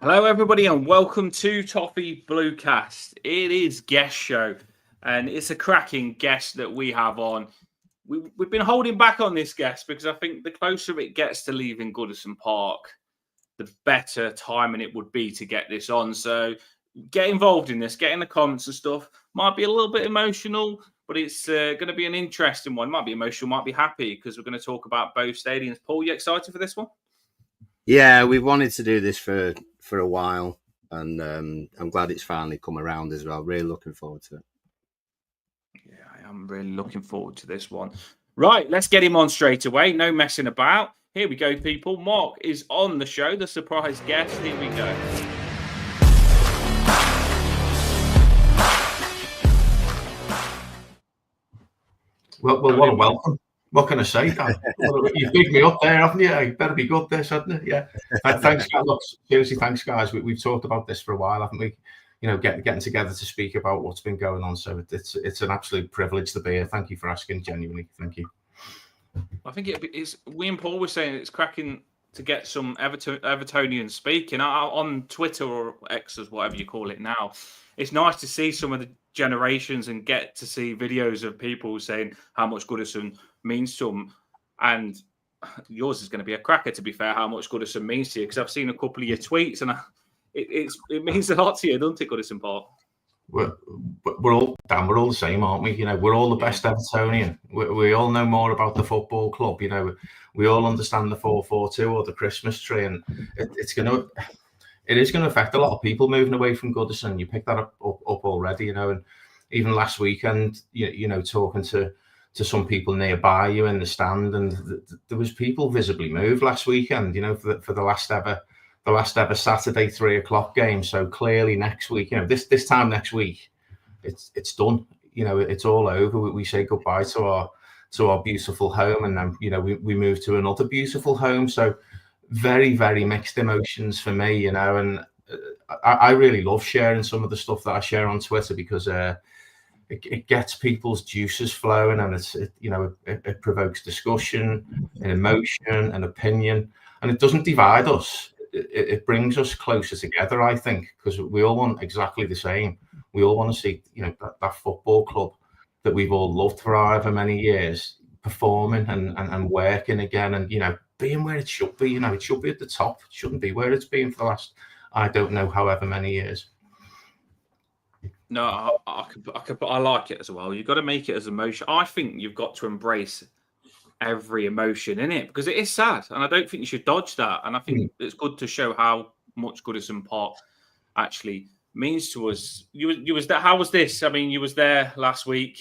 Hello, everybody, and welcome to Toffee Bluecast. It is guest show, and it's a cracking guest that we have on. We've been holding back on this guest because I think the closer it gets to leaving Goodison Park, the better timing it would be to get this on. So get involved in this, get in the comments and stuff. Might be a little bit emotional, but it's going to be an interesting one. Might be emotional, might be happy, because we're going to talk about both stadiums. Paul, you excited for this one? Yeah, we've wanted to do this for a while, and I'm glad it's finally come around as well. Really looking forward to it. Yeah, I am really looking forward to this one. Right, let's get him on straight away. No messing about. Here we go, people. Mark is on the show, the surprise guest. Here we go. Well, what a welcome. What can I say, Dan? You've picked me up there, haven't you? You better be good this, hadn't it? Yeah. Thanks, guys. Look, seriously, thanks, guys. We've talked about this for a while, haven't we? You know, getting together to speak about what's been going on. So it's an absolute privilege to be here. Thank you for asking, genuinely. Thank you. I think it's. We and Paul were saying it's cracking to get some Evertonians speaking on Twitter or X, or whatever you call it now. It's nice to see some of the generations and get to see videos of people saying how much Goodison means to them. And yours is going to be a cracker, to be fair, how much Goodison means to you, because I've seen a couple of your tweets and it means a lot to you, doesn't it, Goodison Park? We're all, Dan, we're all the same, aren't we? You know, we're all the best Evertonian. We all know more about the football club. You know, we all understand the 442 or the Christmas tree, and it is going to affect a lot of people moving away from Goodison. You picked that up already, you know, and even last weekend, you know, talking to some people nearby you in the stand, and there was people visibly moved last weekend, you know, for the last ever Saturday 3 o'clock game. So clearly next week, you know, this time next week, it's done. You know, it's all over. We say goodbye to our beautiful home, and then, you know, we move to another beautiful home. So very, very mixed emotions for me, you know, and I really love sharing some of the stuff that I share on Twitter, because it gets people's juices flowing, and it provokes discussion and emotion and opinion, and it doesn't divide us. It brings us closer together, I think, because we all want exactly the same. We all want to see, you know, that football club that we've all loved for however many years performing and working again, and, you know, being where it should be. You know, it should be at the top. It shouldn't be where it's been for the last, I don't know, however many years. No, I like it as well. You've got to make it as emotion. I think you've got to embrace every emotion in it, because it is sad, and I don't think you should dodge that. And I think it's good to show how much Goodison Park actually means to us. You was there. How was this? I mean, you was there last week.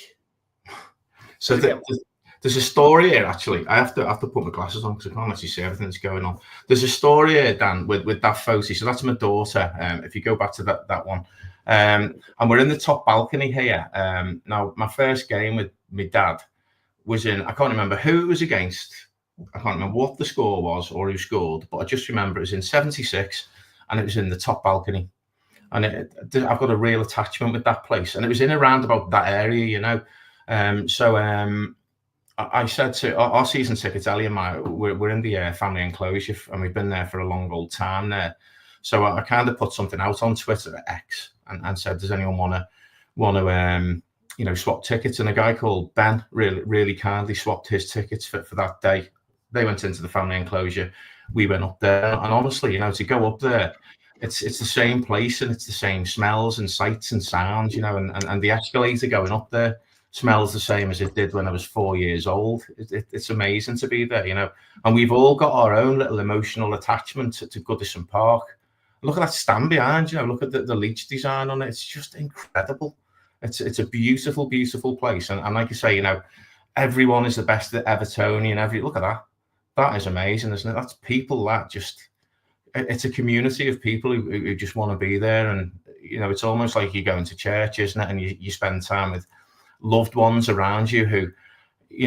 So there's a story here, actually. I have to put my glasses on because I can't actually see everything that's going on. There's a story here, Dan, with that photo. So that's my daughter. If you go back to that one. And we're in the top balcony here. Now, my first game with my dad was in, I can't remember who it was against. I can't remember what the score was or who scored, but I just remember it was in 76, and it was in the top balcony. And I've got a real attachment with that place. And it was in around about that area, you know. I said to our season tickets, Ellie and I, we're in the family enclosure, and we've been there for a long old time there. So I kind of put something out on Twitter at X and said, does anyone want to you know, swap tickets? And a guy called Ben really kindly swapped his tickets for that day. They went into the family enclosure. We went up there, and honestly, you know, to go up there, it's the same place, and it's the same smells and sights and sounds, you know, and the escalator going up there smells the same as it did when I was 4 years old. It's amazing to be there, you know. And we've all got our own little emotional attachment to Goodison Park. Look at that stand behind, you know, look at the leech design on it. It's just incredible. It's a beautiful, beautiful place. And like you say, you know, everyone is the best at Evertonian. Look at that. That is amazing, isn't it? That's people that just, it's a community of people who just want to be there. And, you know, it's almost like you're going to church, isn't it? And you spend time with loved ones around you who,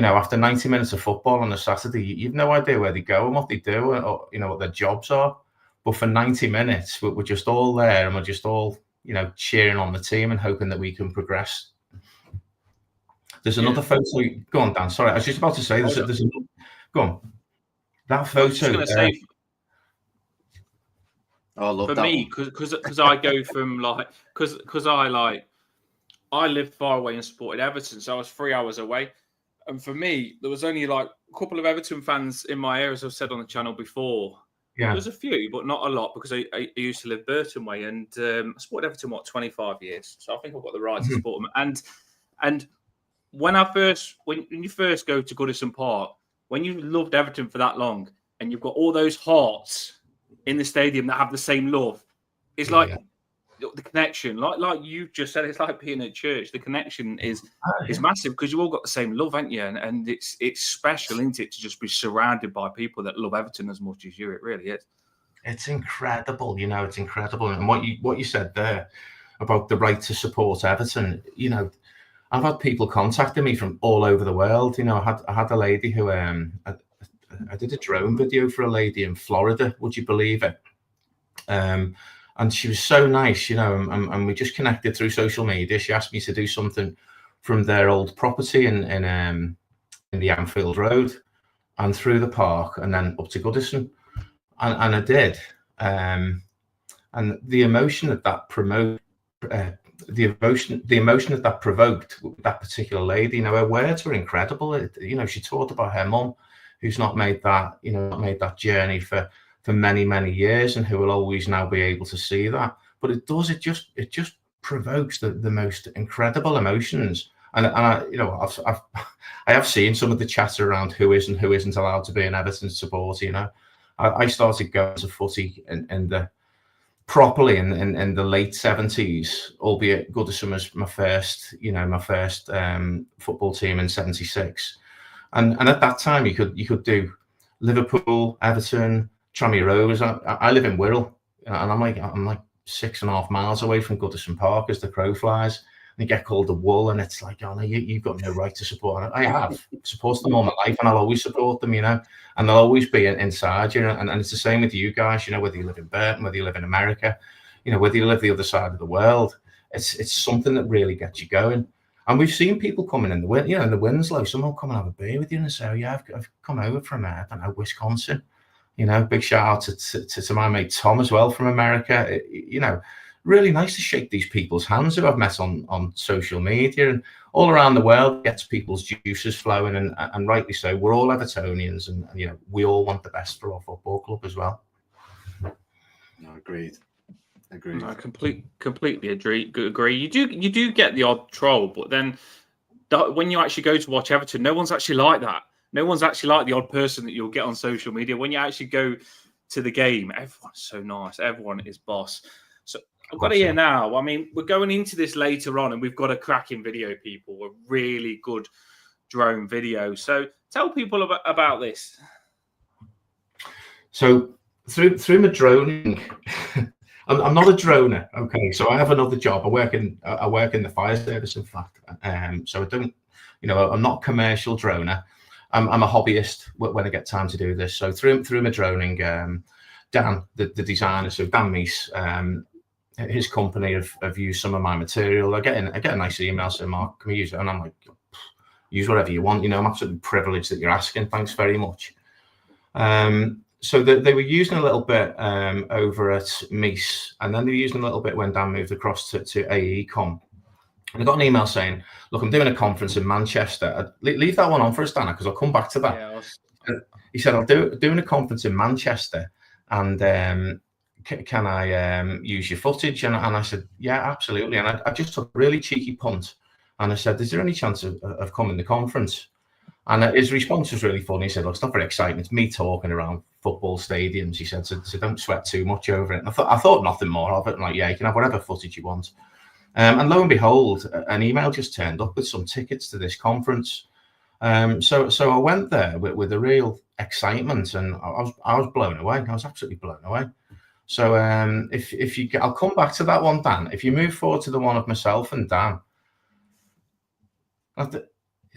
after 90 minutes of football on a Saturday, you've no idea where they go and what they do, or what their jobs are. But for 90 minutes, we're just all there, and we're just all, cheering on the team and hoping that we can progress. There's another photo. Go on, Dan. Sorry, I was just about to say. There's another, go on. That photo. I was just going to say. I love for that me, because I go from because I lived far away and supported Everton, so I was 3 hours away. And for me, there was only like a couple of Everton fans in my area, as I've said on the channel before. Yeah. There was a few, but not a lot, because I used to live Burton way, and I supported Everton 25 years, so I think I've got the right to support them. And when you first go to Goodison Park, when you loved Everton for that long, and you've got all those hearts in the stadium that have the same love, it's like the connection, like you just said, it's like being at church. The connection is massive, because you've all got the same love, haven't you? And it's special, isn't it, to just be surrounded by people that love Everton as much as you. It really is. It's incredible, it's incredible. And what you said there about the right to support Everton, I've had people contacting me from all over the world. I had a lady who I did a drone video for a lady in Florida. Would you believe it? And she was so nice, and we just connected through social media. She asked me to do something from their old property in the Anfield Road, and through the park, and then up to Goodison, and I did. And the emotion that provoked that particular lady, her words were incredible. She talked about her mum, who's not made that journey for many, many years, and who will always now be able to see that. But it just provokes the most incredible emotions. And I have seen some of the chatter around who is and who isn't allowed to be an Everton supporter. I started going to footy properly in the late 70s, albeit Goodison was my first football team in 76. And at that time, you could do Liverpool, Everton, Tranmere Rovers. I live in Wirral, and I'm like 6.5 miles away from Goodison Park as the crow flies. And you get called a wool, and it's like, oh no, you've got no right to support. I have supported them all my life, and I'll always support them, and they'll always be inside you. And it's the same with you guys, whether you live in Burton, whether you live in America, whether you live the other side of the world. It's something that really gets you going. And we've seen people coming in the wind, in the Winslow. Someone will come and have a beer with you and say, "Oh yeah, I've come over from Wisconsin." Big shout out to my mate Tom as well from America. Really nice to shake these people's hands who I've met on social media, and all around the world gets people's juices flowing, and rightly so. We're all Evertonians, and we all want the best for our football club as well. No, agreed. I completely agree. You do get the odd troll, but then when you actually go to watch Everton, no one's actually like that. No one's actually like the odd person that you'll get on social media. When you actually go to the game, everyone's so nice. Everyone is boss. So I've got to hear now. I mean, we're going into this later on, and we've got a cracking video, people. A really good drone video. So tell people about this. So through my droning, I'm not a droner. Okay, so I have another job. I work in the fire service, in fact. So I don't, I'm not a commercial droner. I'm a hobbyist when I get time to do this. So through my droning, Dan, the designer, so Dan Meese, his company have used some of my material. I get a nice email saying, "Mark, can we use it?" And I'm like, "Use whatever you want." I'm absolutely privileged that you're asking. Thanks very much. So they were using a little bit over at Meese, and then they were using a little bit when Dan moved across to AECom. And I got an email saying, "Look, I'm doing a conference in Manchester." Leave that one on for us, Dan, because I'll come back to that. Yeah, he said, "I'm doing a conference in Manchester, and can I use your footage?" And I said, "Yeah, absolutely." And I just took a really cheeky punt, and I said, "Is there any chance of coming to the conference?" And his response was really funny. He said, "Look, it's not very exciting. It's me talking around football stadiums." He said, so don't sweat too much over it. And I thought nothing more of it. I'm like, "Yeah, you can have whatever footage you want." And lo and behold, an email just turned up with some tickets to this conference. So I went there with a real excitement, and I was blown away. I was absolutely blown away. So if you, I'll come back to that one, Dan. If you move forward to the one of myself and Dan,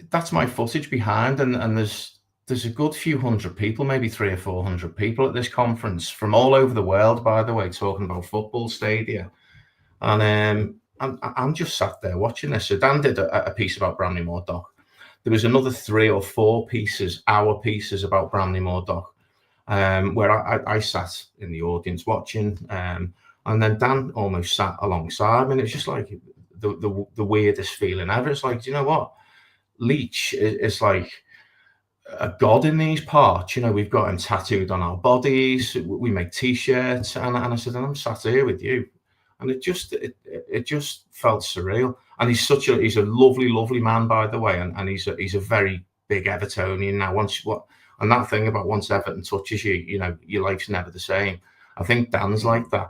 that's my footage behind, and there's a good few hundred people, maybe 300 or 400 people at this conference from all over the world, by the way, talking about football stadia. And I'm just sat there watching this. So Dan did a piece about Bramley-Moore Dock. There was another 3 or 4 pieces, our pieces about Bramley-Moore Dock, where I sat in the audience watching, and then Dan almost sat alongside me, and it's just like the weirdest feeling ever. It's like, do you know what? Leach is like a god in these parts. You know, we've got him tattooed on our bodies. We make t-shirts, and I said, and I'm sat here with you, and it just felt surreal. And he's a lovely man, by the way, and he's a very big Evertonian now. And that thing about once Everton touches you, you know, your life's never the same. I think Dan's like that.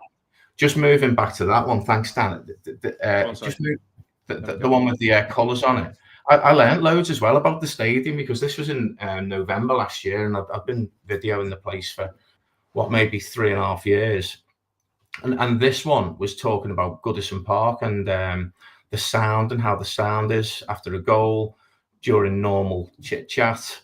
Just moving back to that one, thanks, Dan. Just move the one with the colours on it. I learned loads as well about the stadium, because this was in November last year, and I've been videoing the place for maybe 3.5 years. And this one was talking about Goodison Park and the sound, and how the sound is after a goal, during normal chit chat,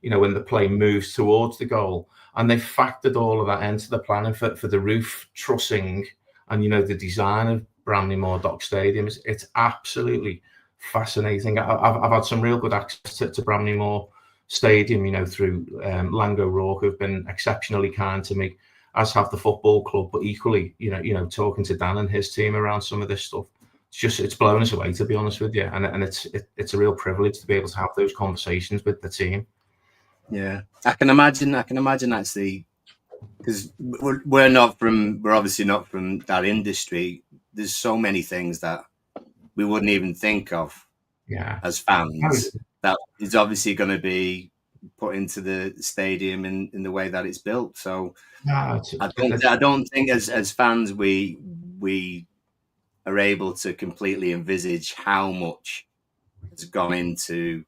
you know, when the play moves towards the goal. And they factored all of that into the planning for the roof trussing and, you know, the design of Bramley-Moore Dock Stadium. It's absolutely fascinating. I've had some real good access to Bramley-Moore Stadium, you know, through Lang O'Rourke, who've been exceptionally kind to me, as have the football club. But equally, you know, talking to Dan and his team around some of this stuff, it's blown us away, to be honest with you. And it's a real privilege to be able to have those conversations with the team. Yeah, I can imagine that's because we're obviously not from that industry. There's so many things that we wouldn't even think of, as fans, that is obviously going to be put into the stadium in the way that it's built. So I don't think as fans we are able to completely envisage how much has gone into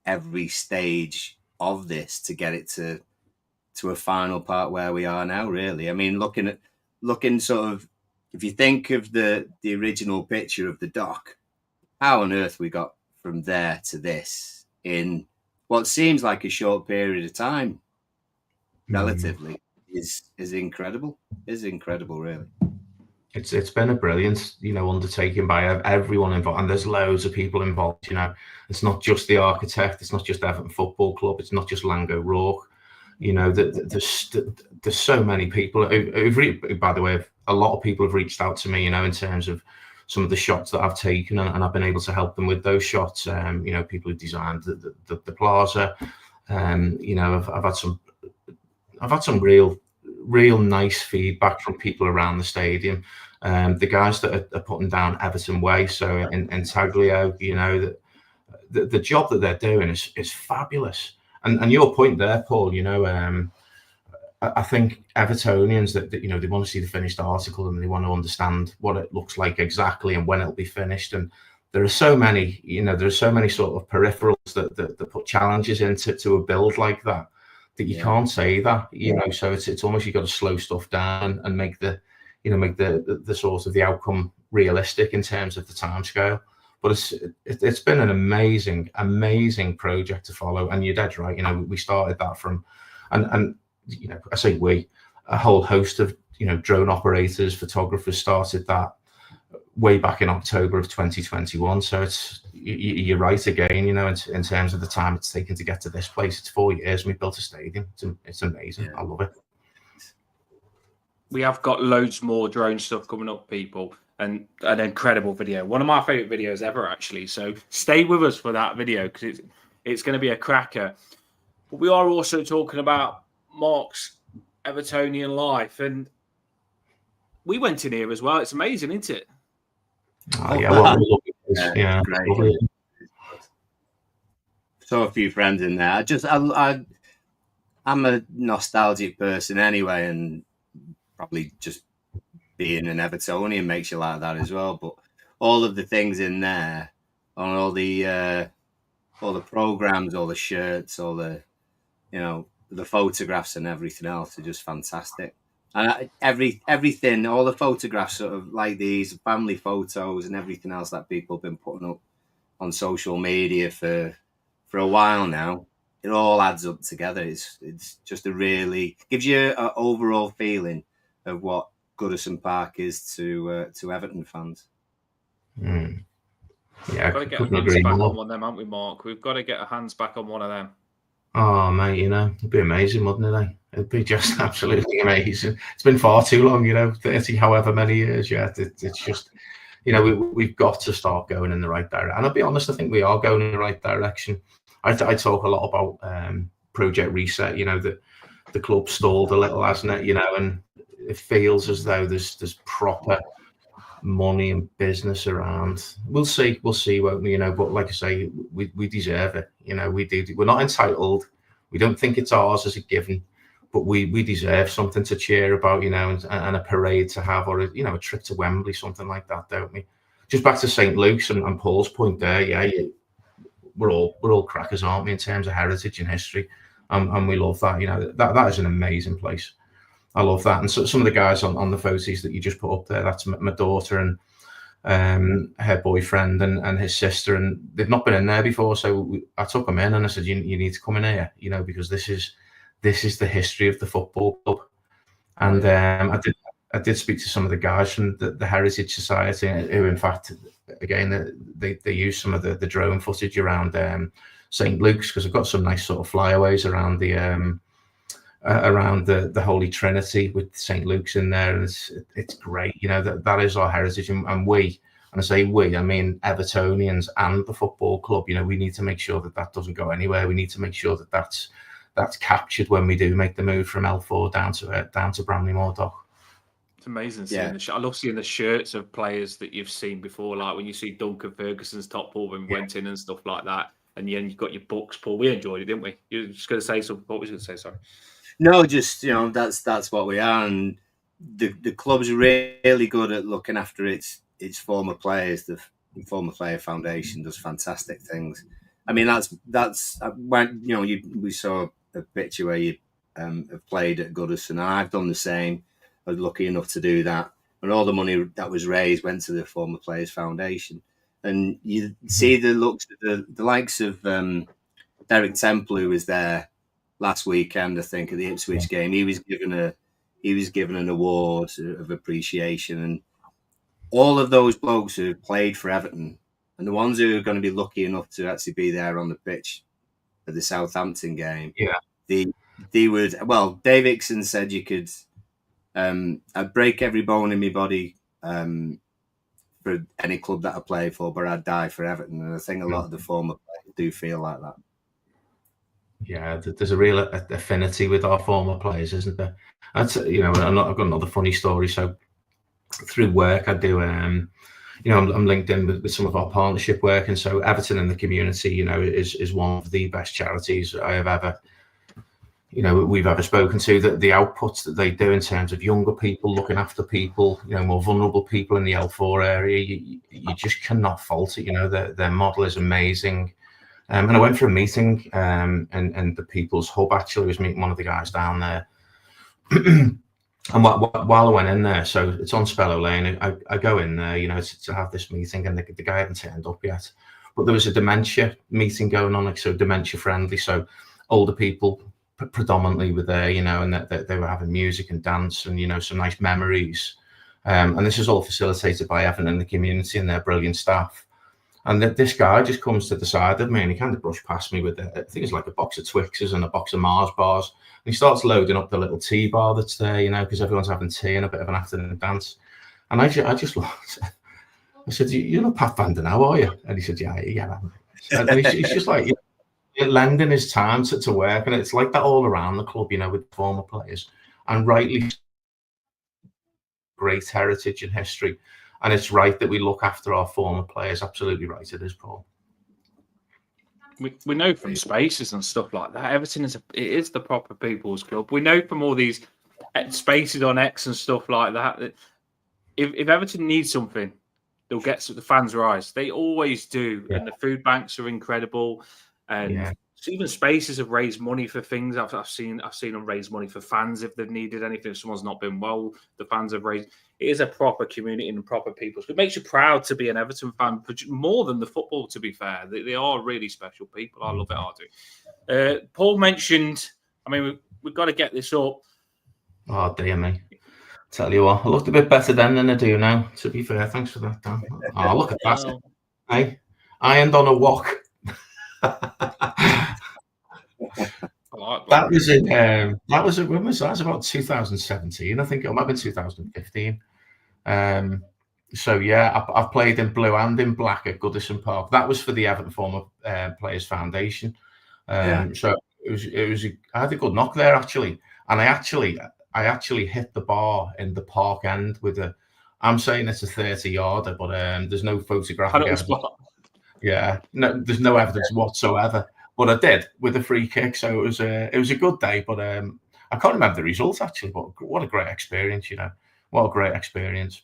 every stage of this to get it to a final part where we are now, really. I mean, looking sort of, if you think of the original picture of the dock, how on earth we got from there to this in what seems like a short period of time, relatively, is incredible. Is incredible, really. It's been a brilliant, you know, undertaking by everyone involved, and there's loads of people involved. You know, it's not just the architect, it's not just Everton Football Club, it's not just Lang O'Rourke. You know, there's so many people who've, by the way, a lot of people have reached out to me, you know, in terms of some of the shots that I've taken, and I've been able to help them with those shots. You know, people who designed the plaza. You know, I've had some real nice feedback from people around the stadium. The guys that are putting down Everton Way, so in Taglio, you know, the job that they're doing is fabulous. And your point there, Paul, you know, I think Evertonians that you know, they want to see the finished article and they want to understand what it looks like exactly and when it'll be finished. And there are so many, you know, there's so many sort of peripherals that put challenges into a build like that you can't say that, you know. So it's almost, you've got to slow stuff down and make the sort of the outcome realistic in terms of the timescale. But it's been an amazing project to follow. And you're dead right. You know, we started that from, and you know, I say a whole host of, you know, drone operators, photographers started that way back in October of 2021. So you're right again, you know, in terms of the time it's taken to get to this place. It's 4 years and we built a stadium. It's amazing. Yeah. I love it. We have got loads more drone stuff coming up, people, and an incredible video. One of my favorite videos ever, actually. So stay with us for that video, because it's going to be a cracker. But we are also talking about Mark's Evertonian life, and we went in here as well. It's amazing, isn't it? Oh, yeah, well, yeah, great. So a few friends in there. I'm a nostalgic person anyway, and probably just being an Evertonian makes you like that as well. But all of the things in there, on all the programs, all the shirts, all the, you know, the photographs and everything else are just fantastic. And everything, all the photographs, sort of like these family photos and everything else that people have been putting up on social media for a while now. It all adds up together. It's just a really gives you an overall feeling of what Goodison Park is to Everton fans. Mm. Yeah, We've got to get our hands back on one of them, haven't we, Mark? We've got to get our hands back on one of them. Oh, mate, it'd be amazing, wouldn't it? It'd be just absolutely amazing. It's been far too long, 30 however many years. Yeah, it's just, we've got to start going in the right direction. And I'll be honest, I think we are going in the right direction. I talk a lot about Project Reset, that the club stalled a little, hasn't it? And it feels as though there's proper money and business around. We'll see, won't we? But like I say, we deserve it. We do. We're not entitled. We don't think it's ours as a given, but we deserve something to cheer about, and a parade to have, or a trip to Wembley, something like that, don't we? Just back to St. Luke's and Paul's point there. Yeah, we're all crackers, aren't we, in terms of heritage and history, and we love that. That is an amazing place. I love that. And so some of the guys on the photos that you just put up there, that's my daughter and her boyfriend and his sister, and they've not been in there before. So I took them in and I said, you need to come in here, because this is the history of the football club. And I did speak to some of the guys from the Heritage Society, who in fact, again, they use some of the drone footage around St. Luke's, because I've got some nice sort of flyaways around the Holy Trinity with St. Luke's in there, and it's great. That is our heritage, and we, and I say we, I mean Evertonians and the football club. We need to make sure that doesn't go anywhere. We need to make sure that that's captured when we do make the move from L4 down to Bramley-Moore dock. It's amazing seeing I love seeing the shirts of players that you've seen before, like when you see Duncan Ferguson's top ball when we went in and stuff like that. And then you've got your books, Paul. We enjoyed it, didn't we? You were just going to say something. What was you going to say? Sorry. No, just that's what we are, and the club's really good at looking after its former players. The former player foundation does fantastic things. I mean, that's when we saw a picture where you have played at Goodison, and I've done the same. I was lucky enough to do that, and all the money that was raised went to the former players foundation. And you see the looks of the likes of Derek Temple, who was there last weekend, I think, at the Ipswich game. He was given an award of appreciation, and all of those blokes who played for Everton, and the ones who are going to be lucky enough to actually be there on the pitch at the Southampton game, they would. Well, Dave Hickson said you could. I'd break every bone in my body for any club that I play for, but I'd die for Everton, and I think a lot of the former players do feel like that. Yeah, there's a real affinity with our former players, isn't there? I've got another funny story. So through work, I do, I'm linked in with some of our partnership work, and so Everton in the community, is one of the best charities I have ever, we've ever spoken to. The outputs that they do in terms of younger people, looking after people, more vulnerable people in the L4 area, you just cannot fault it. Their model is amazing. And I went for a meeting in the People's Hub. Actually, I was meeting one of the guys down there. And while I went in there, so it's on Spellow Lane, I go in there, to have this meeting, and the guy hadn't turned up yet. But there was a dementia meeting going on, so dementia friendly. So older people predominantly were there, and that they were having music and dance and, some nice memories. And this is all facilitated by Everton and the community and their brilliant staff. And this guy just comes to the side of me, and he kind of brushed past me with, I think it's like a box of Twixes and a box of Mars bars. And he starts loading up the little tea bar that's there, because everyone's having tea and a bit of an afternoon dance. And I just looked. I said, "You're not Pat Van Der Nou, are you?" And he said, "Yeah." And he's just like lending his time to work, and it's like that all around the club, with former players, and rightly great heritage and history. And it's right that we look after our former players. Absolutely right, it is, Paul. We know from spaces and stuff like that, Everton is the proper people's club. We know from all these spaces on X and stuff like that if Everton needs something, they'll get the fans' rise. They always do, and the food banks are incredible. And even Spaces have raised money for things. I've seen them raise money for fans if they've needed anything. If someone's not been well, the fans have raised. It is a proper community and proper people. So it makes you proud to be an Everton fan, more than the football, to be fair. They are really special people. I love it, I do. Paul mentioned, I mean, we've got to get this up. Oh, dear me. Tell you what, I looked a bit better then than I do now, to be fair. Thanks for that, Dan. Oh, look at that. Hey, ironed on a wok. That was in. That was when was that? That was about 2017, I think. It might have been 2015. So yeah, I've played in blue and in black at Goodison Park. That was for the Everton Former Players Foundation. So it was. I had a good knock there actually, and I actually hit the bar in the park end with a. I'm saying it's a 30-yarder, but there's no photographic evidence. Yeah, no, there's no evidence whatsoever. But I did with a free kick, so it was a good day. But I can't remember the results actually. But what a great experience, you know! What a great experience.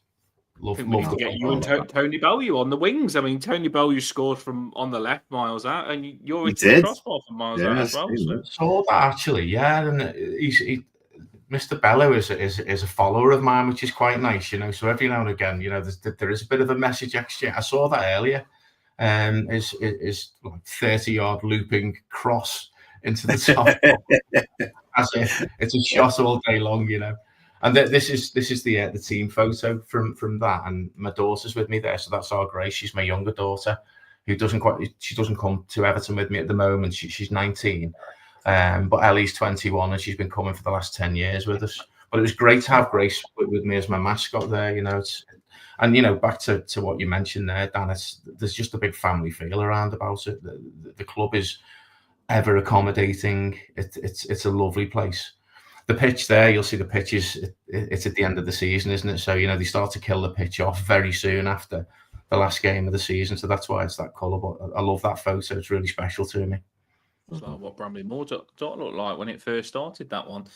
Love to get you and Tony Bellew on the wings. I mean, Tony Bellew scored from on the left, miles out, and you're into the crossbar from miles out as well. So. Saw that actually, yeah. And Mr. Bellew is a follower of mine, which is quite nice, you know. So every now and again, you know, there is a bit of a message exchange. I saw that earlier. Is like 30-yard looping cross into the top. As if it's a shot all day long, you know. And this is the team photo from that, and my daughter's with me there, so that's our Grace. She's my younger daughter, who doesn't come to Everton with me at the moment. She's 19, but Ellie's 21, and she's been coming for the last 10 years with us. But it was great to have Grace with me as my mascot there, you know. And you know, back to what you mentioned there, Dan, there's just a big family feel around about it. The club is ever accommodating. It's a lovely place. The pitch there, you'll see the pitch it's at the end of the season, isn't it? So, you know, they start to kill the pitch off very soon after the last game of the season. So that's why it's that colour. But I love that photo. It's really special to me. It's like what Bramley-Moore looked like when it first started, that one.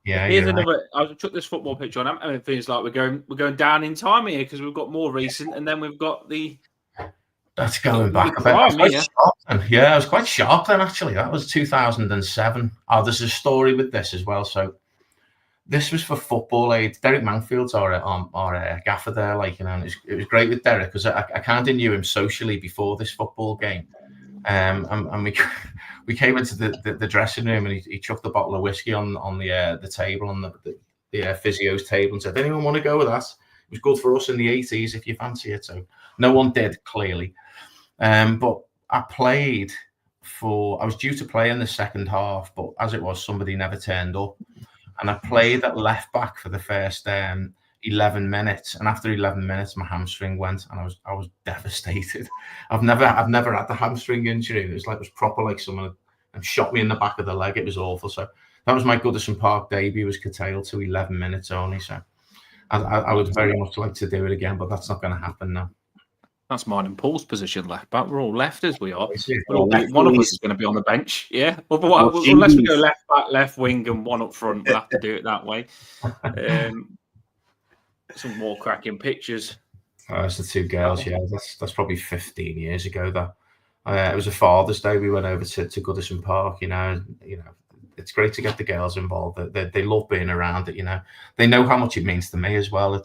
Yeah. Here's another. I took this football picture on. I mean, it feels like we're going down in time here because we've got more recent, and then we've got the. That's going back a bit. I was quite shocked then, actually. That was 2007. Oh, there's a story with this as well. So this was for Football Aid. Derek Manfield's our gaffer there, like, you know, and it was great with Derek because I kind of knew him socially before this football game. And we came into the dressing room, and he chucked a bottle of whiskey on the table, on the physio's table, and said, "Anyone want to go with that? It was good for us in the 80s if you fancy it." So no one did, clearly. But I was due to play in the second half, but as it was, somebody never turned up. And I played at left back for the first 11 minutes. And after 11 minutes, my hamstring went, and I was devastated. I've never had the hamstring injury. It was proper, like someone had shot me in the back of the leg. It was awful. So that was my Goodison Park debut, was curtailed to 11 minutes only. So I would very much like to do it again, but that's not going to happen now. That's mine and Paul's position, left back. We're all lefters, we are. One of us is going to be on the bench, yeah. Otherwise, unless we go left back, left wing, and one up front, we'll have to do it that way. Some more cracking pictures. That's the two girls, yeah. That's probably 15 years ago. That it was a Father's Day. We went over to Goodison Park. You know, it's great to get the girls involved. They love being around it. You know, they know how much it means to me as well.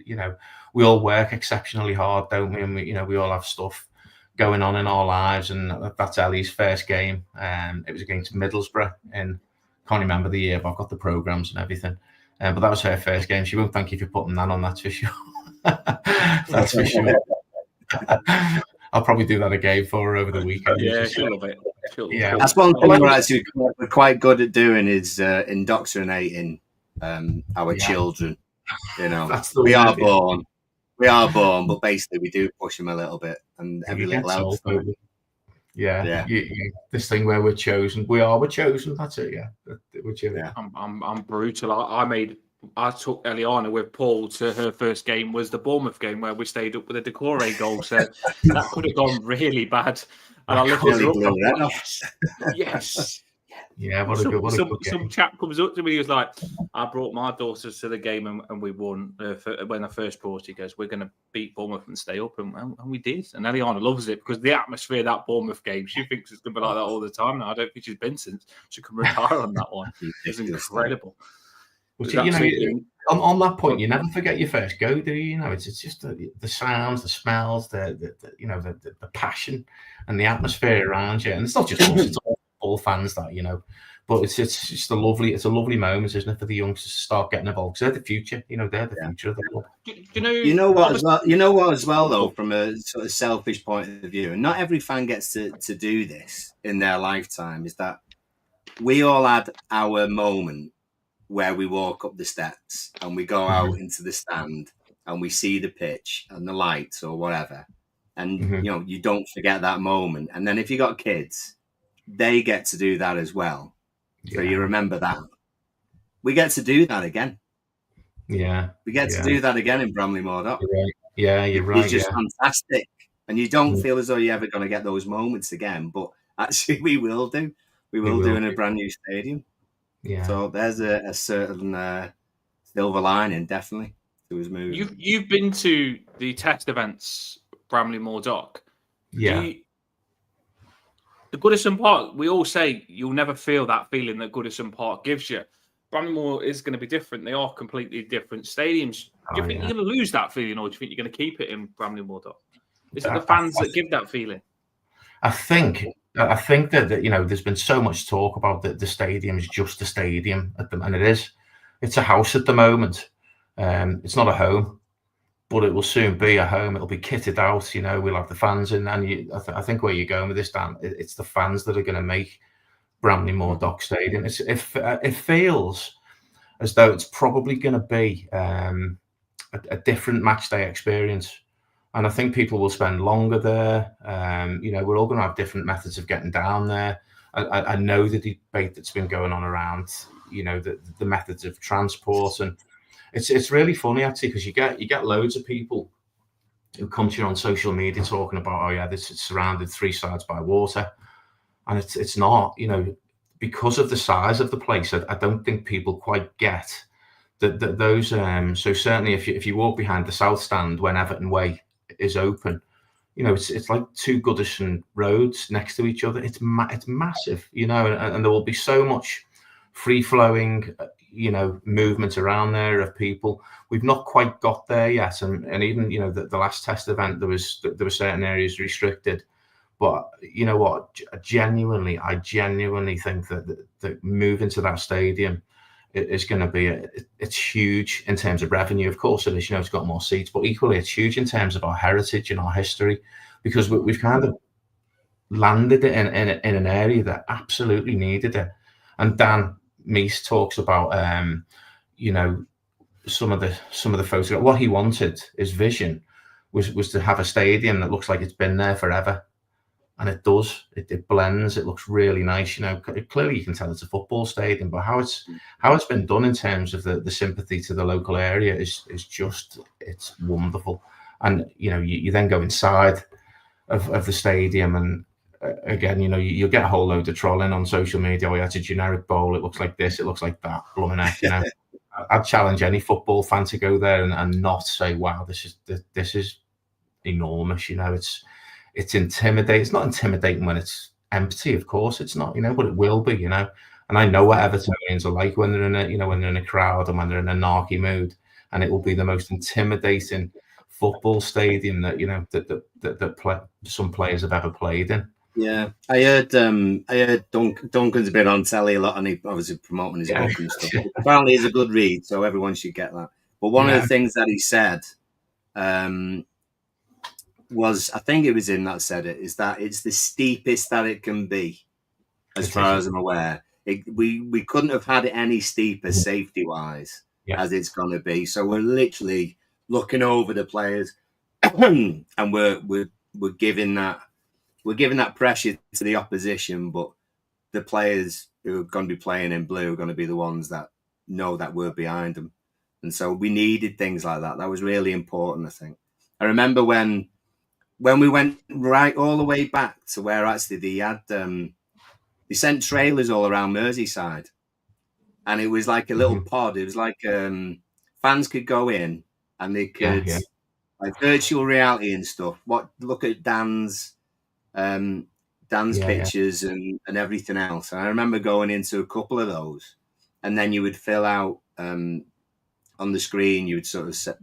You know, we all work exceptionally hard, don't we? And we all have stuff going on in our lives. And that's Ellie's first game. It was against Middlesbrough, and can't remember the year, but I've got the programs and everything. But that was her first game. She won't thank you for putting that on. That's for sure. That's for sure. I'll probably do that again for her over the weekend. Yeah, she'll love it. Yeah, that's one thing we're quite good at doing is indoctrinating our children. You know, we are born, but basically we do push them a little bit, and every little helps. Yeah. This thing where we're chosen. We're chosen. That's it. Yeah, we're chosen. Yeah. I'm brutal. I took Eliana with Paul to her first game, was the Bournemouth game where we stayed up with a Decore goal. So that could have gone really bad. And I lifted her up. Yes. Yeah, what a good some game. chap comes up to me. He was like, "I brought my daughters to the game and we won." When I first brought it, he goes, "We're going to beat Bournemouth and stay up," and we did. And Eliana loves it because the atmosphere of that Bournemouth game, she thinks it's going to be like that all the time now. I don't think she's been since. She can retire on that one. It was incredible. Which, on that point, you never forget your first go, do you? It's just the sounds, the smells, the passion and the atmosphere around you. And it's not just us; it's all fans that. But it's just a lovely moment, isn't it, for the youngsters to start getting involved? Because they're the future. They're the future of the club. You know what as well, though, from a sort of selfish point of view, and not every fan gets to do this in their lifetime, is that we all had our moment where we walk up the steps and we go out into the stand and we see the pitch and the lights or whatever. And, you don't forget that moment. And then if you got kids, they get to do that as well. So you remember that. We get to do that again. Yeah. We get to do that again in Bramley-Moore. Right. Yeah, you're right. It's just fantastic. And you don't feel as though you're ever going to get those moments again. But actually, we will do. We will do in a brand new stadium. Yeah. So there's a certain silver lining, definitely, to his move. You've been to the test events, Bramley-Moore Dock. Yeah. The Goodison Park, we all say you'll never feel that feeling that Goodison Park gives you. Bramley-Moore is going to be different. They are completely different stadiums. Do you think you're going to lose that feeling, or do you think you're going to keep it in Bramley-Moore Dock? Is it the fans that give that feeling? I think that there's been so much talk about that the stadium is just a stadium and it is. It's a house at the moment. It's not a home, but it will soon be a home. It'll be kitted out. We'll have the fans in, and I think where you're going with this, Dan, it's the fans that are going to make Bramley-Moore Dock Stadium. It feels as though it's probably going to be a different match day experience. And I think people will spend longer there. We're all going to have different methods of getting down there. I know the debate that's been going on around, the methods of transport, and it's really funny actually because you get loads of people who come to you on social media talking about, this is surrounded 3 sides by water, and it's not. Because of the size of the place, I don't think people quite get that those. So certainly, if you walk behind the south stand when Everton Way is open, it's like 2 Goodison roads next to each other. It's massive, and there will be so much free flowing, movement around there of people. We've not quite got there yet, and even the last test event there were certain areas restricted. But you know what? I genuinely think that moving to that stadium is going to be it's huge in terms of revenue. Of course it is. It's got more seats, but equally it's huge in terms of our heritage and our history, because we've kind of landed it in an area that absolutely needed it. And Dan Meese talks about some of the photographs. What he wanted, his vision was to have a stadium that looks like it's been there forever. And it does. It blends. It looks really nice. Clearly you can tell it's a football stadium, but how it's been done in terms of the sympathy to the local area is just, it's wonderful. And you then go inside of the stadium, and again, you'll get a whole load of trolling on social media. It's a generic bowl. It looks like this. It looks like that. Blooming heck, I'd challenge any football fan to go there and not say, "Wow, this is enormous." It's intimidating. It's not intimidating when it's empty, of course it's not, but it will be, And I know what Evertonians are like when they're in a crowd and when they're in a narky mood, and it will be the most intimidating football stadium that some players have ever played in. Yeah, I heard Duncan's been on telly a lot, and he obviously promoting his book and stuff. Apparently, it's a good read, so everyone should get that. But one of the things that he said, was, I think it was him that said it, is that it's the steepest that it can be, as far as I'm aware. We couldn't have had it any steeper safety wise as it's going to be. So we're literally looking over the players, and we're giving that pressure to the opposition, but the players who are going to be playing in blue are going to be the ones that know that we're behind them. And so we needed things like that. That was really important, I think. I remember when we went right all the way back to where actually they had they sent trailers all around Merseyside, and it was like a little pod. It was like fans could go in and they could like virtual reality and stuff. Look at Dan's pictures and everything else. And I remember going into a couple of those, and then you would fill out on the screen. You would sort of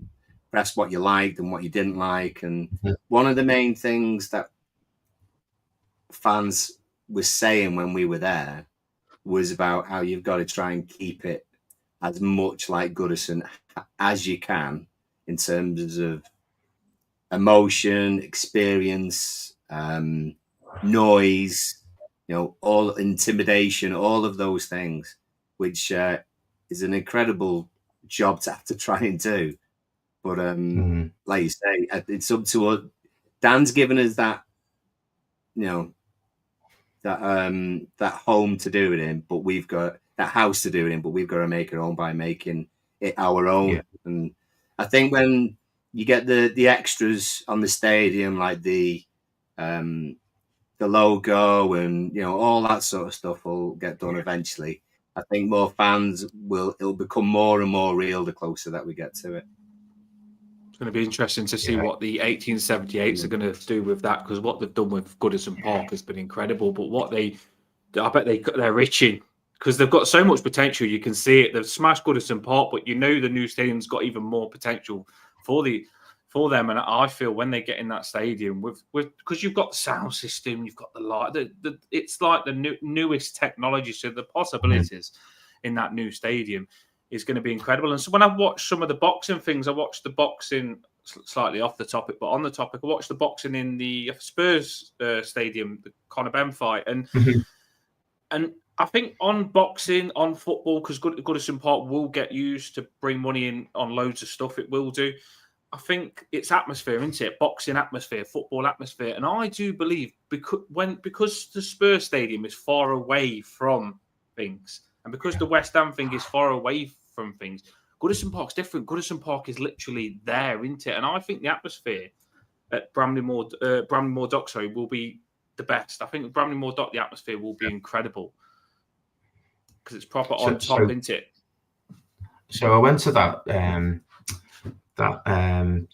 press what you liked and what you didn't like. And one of the main things that fans were saying when we were there was about how you've got to try and keep it as much like Goodison as you can in terms of emotion, experience, noise, all intimidation, all of those things, which is an incredible job to have to try and do. But like you say, it's up to us. Dan's given us that, that home to do it in, but we've got that house to do it in, but we've got to make it own by making it our own. Yeah. And I think when you get the extras on the stadium, like the logo and all that sort of stuff will get done eventually. I think more fans it'll become more and more real the closer that we get to it. It's going to be interesting to see what the 1878s are going to do with that, because what they've done with Goodison Park has been incredible. But I bet they're itching, because they've got so much potential. You can see it. They've smashed Goodison Park, but the new stadium's got even more potential for them. And I feel when they get in that stadium, because you've got the sound system, you've got the light, it's like the newest technology. So the possibilities in that new stadium is going to be incredible. And so when I watched some of the boxing things, I watched the boxing slightly off the topic, but on the topic, I watched the boxing in the Spurs stadium, the Conor Benn fight, and I think on boxing, on football, because Goodison Park will get used to bring money in on loads of stuff. It will do. I think it's atmosphere, isn't it? Boxing atmosphere, football atmosphere, and I do believe because the Spurs stadium is far away from things, and because the West Ham thing is far away from things, Goodison Park's different. Goodison Park is literally there, isn't it? And I think the atmosphere at Bramley-Moore Dock, will be the best. I think Bramley-Moore Dock, the atmosphere will be incredible because it's proper on top, isn't it? So I went to that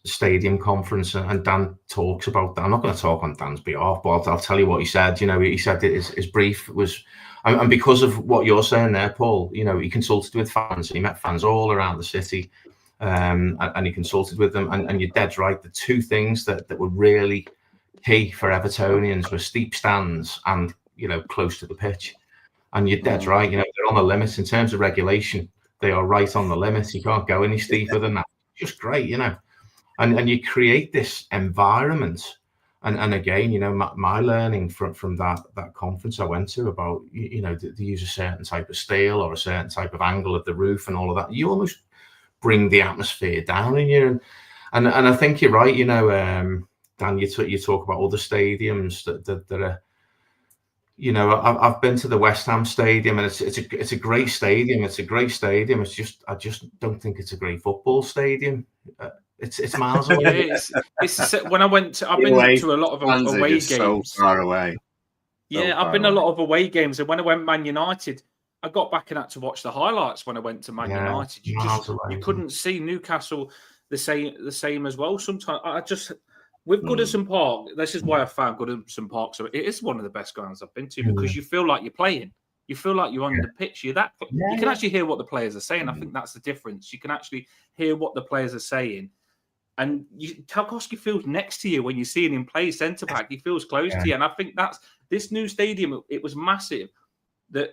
stadium conference, and Dan talks about that. I'm not going to talk on Dan's behalf, but I'll tell you what he said. He said that his brief was, and because of what you're saying there, Paul, he consulted with fans, and he met fans all around the city, and he consulted with them. And you're dead right. The two things that were really key for Evertonians were steep stands and close to the pitch. And you're dead right. They're on the limits in terms of regulation. They are right on the limits. You can't go any steeper than that. Just great, and you create this environment, and again, my learning from that conference I went to about they use a certain type of steel or a certain type of angle of the roof and all of that. You almost bring the atmosphere down in you, and I think you're right. Dan, you talk about other stadiums that are. I've been to the West Ham Stadium, and it's a great stadium. It's a great stadium. It's just I just don't think it's a great football stadium. It's miles away. It's when I've been to a lot of away games. So far away. Yeah, I've been to a lot of away games, and when I went Man United, I got back and had to watch the highlights. When I went to Man United, you couldn't see Newcastle the same as well. Sometimes with Goodison Park, this is why I found Goodison Park. So it is one of the best grounds I've been to, because you feel like you're playing. You feel like you're on the pitch. You can actually hear what the players are saying. I think that's the difference. You can actually hear what the players are saying. And Tarkowski feels next to you when you see him play centre back. He feels close to you. And I think that's this new stadium. It was massive that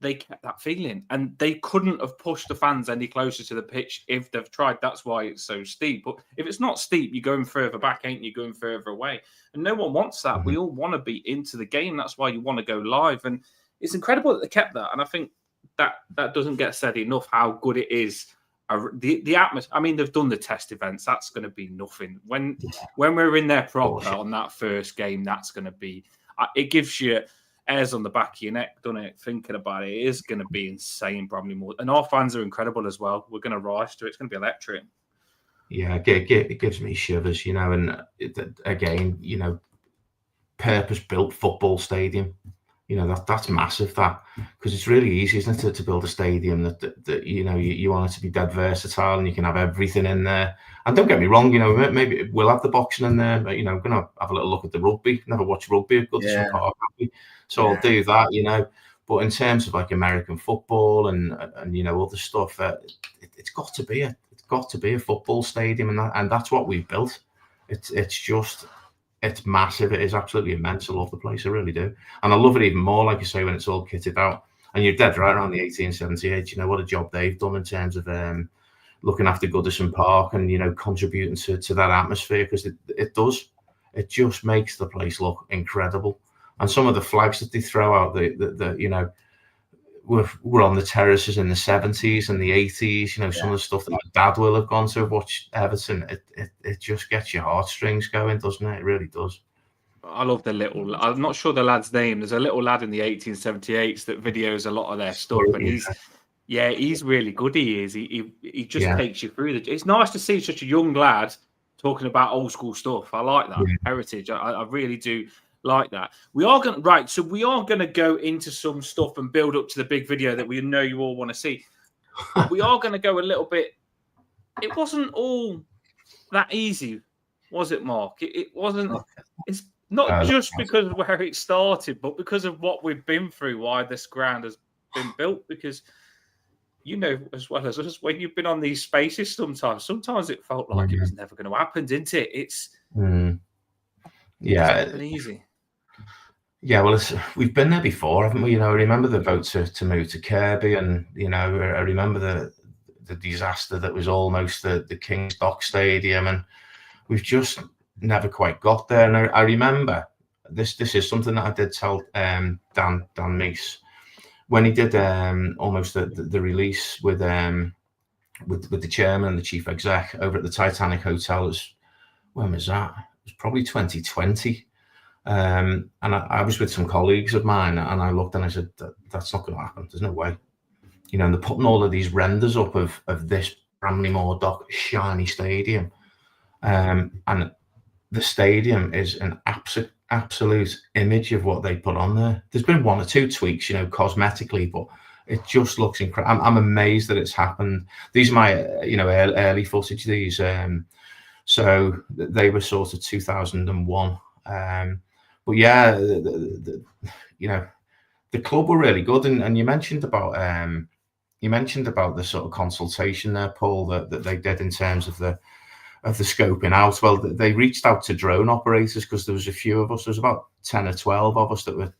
they kept that feeling, and they couldn't have pushed the fans any closer to the pitch if they've tried. That's why it's so steep. But if it's not steep, you're going further back, ain't you? Going further away, and no one wants that. We all want to be into the game. That's why you want to go live, and it's incredible that they kept that. And I think that doesn't get said enough how good it is. The atmosphere. I mean, they've done the test events. That's going to be nothing. When we're in there proper on that first game, that's going to be. It gives you hairs on the back of your neck, doesn't it? Thinking about it, it is going to be insane, Bramley-Moore. And our fans are incredible as well. We're going to rise to it. It's going to be electric. Yeah, it gives me shivers, and again, purpose-built football stadium. that's massive, that, because it's really easy, isn't it, to build a stadium that you want it to be dead versatile and you can have everything in there. And don't get me wrong, maybe we'll have the boxing in there, but I'm gonna have a little look at the rugby. Never watched rugby at Goodison Park, so I'll do that, But in terms of like American football and other stuff, it's got to be a football stadium, and that's what we've built. It's massive. It is absolutely immense. I love the place. I really do. And I love it even more, like you say, when it's all kitted out. And you're dead right, around the 1878. What a job they've done in terms of looking after Goodison Park and, contributing to that atmosphere, because it does. It just makes the place look incredible. And some of the flags that they throw out, were on the terraces in the 70s and the 80s, some of the stuff that my dad will have gone to watch Everton, it just gets your heartstrings going, doesn't it? It really does. I love I'm not sure the lad's name. There's a little lad in the 1878s that videos a lot of their stuff, and he's really good. He is. He just takes you through it's nice to see such a young lad talking about old school stuff. I like that heritage. I really do like that. We are going to go into some stuff and build up to the big video that we know you all want to see. We are going to go a little bit. It wasn't all that easy, was it, Mark? It wasn't. It's not just because of where it started, but because of what we've been through, why this ground has been built. Because as well as us, when you've been on these spaces, sometimes it felt like it was never going to happen, didn't it? It's been easy. Yeah, well, we've been there before, haven't we? I remember the vote to move to Kirby, and I remember the disaster that was almost the King's Dock Stadium, and we've just never quite got there. And I remember this is something that I did tell Dan Meese when he did almost the release with the chairman and the chief exec over at the Titanic Hotel. When was that? It was probably 2020. And I was with some colleagues of mine, and I looked and I said, that's not going to happen. There's no way. And they're putting all of these renders up of this Bramley-Moore Dock shiny stadium. And the stadium is an absolute image of what they put on there. There's been one or two tweaks, cosmetically, but it just looks incredible. I'm amazed that it's happened. These are my, early footage. These, so they were sort of 2001. But yeah, the club were really good, and you mentioned about the sort of consultation there, Paul, that they did in terms of the scoping out. Well, they reached out to drone operators because there was a few of us. There was about 10 or 12 of us that were,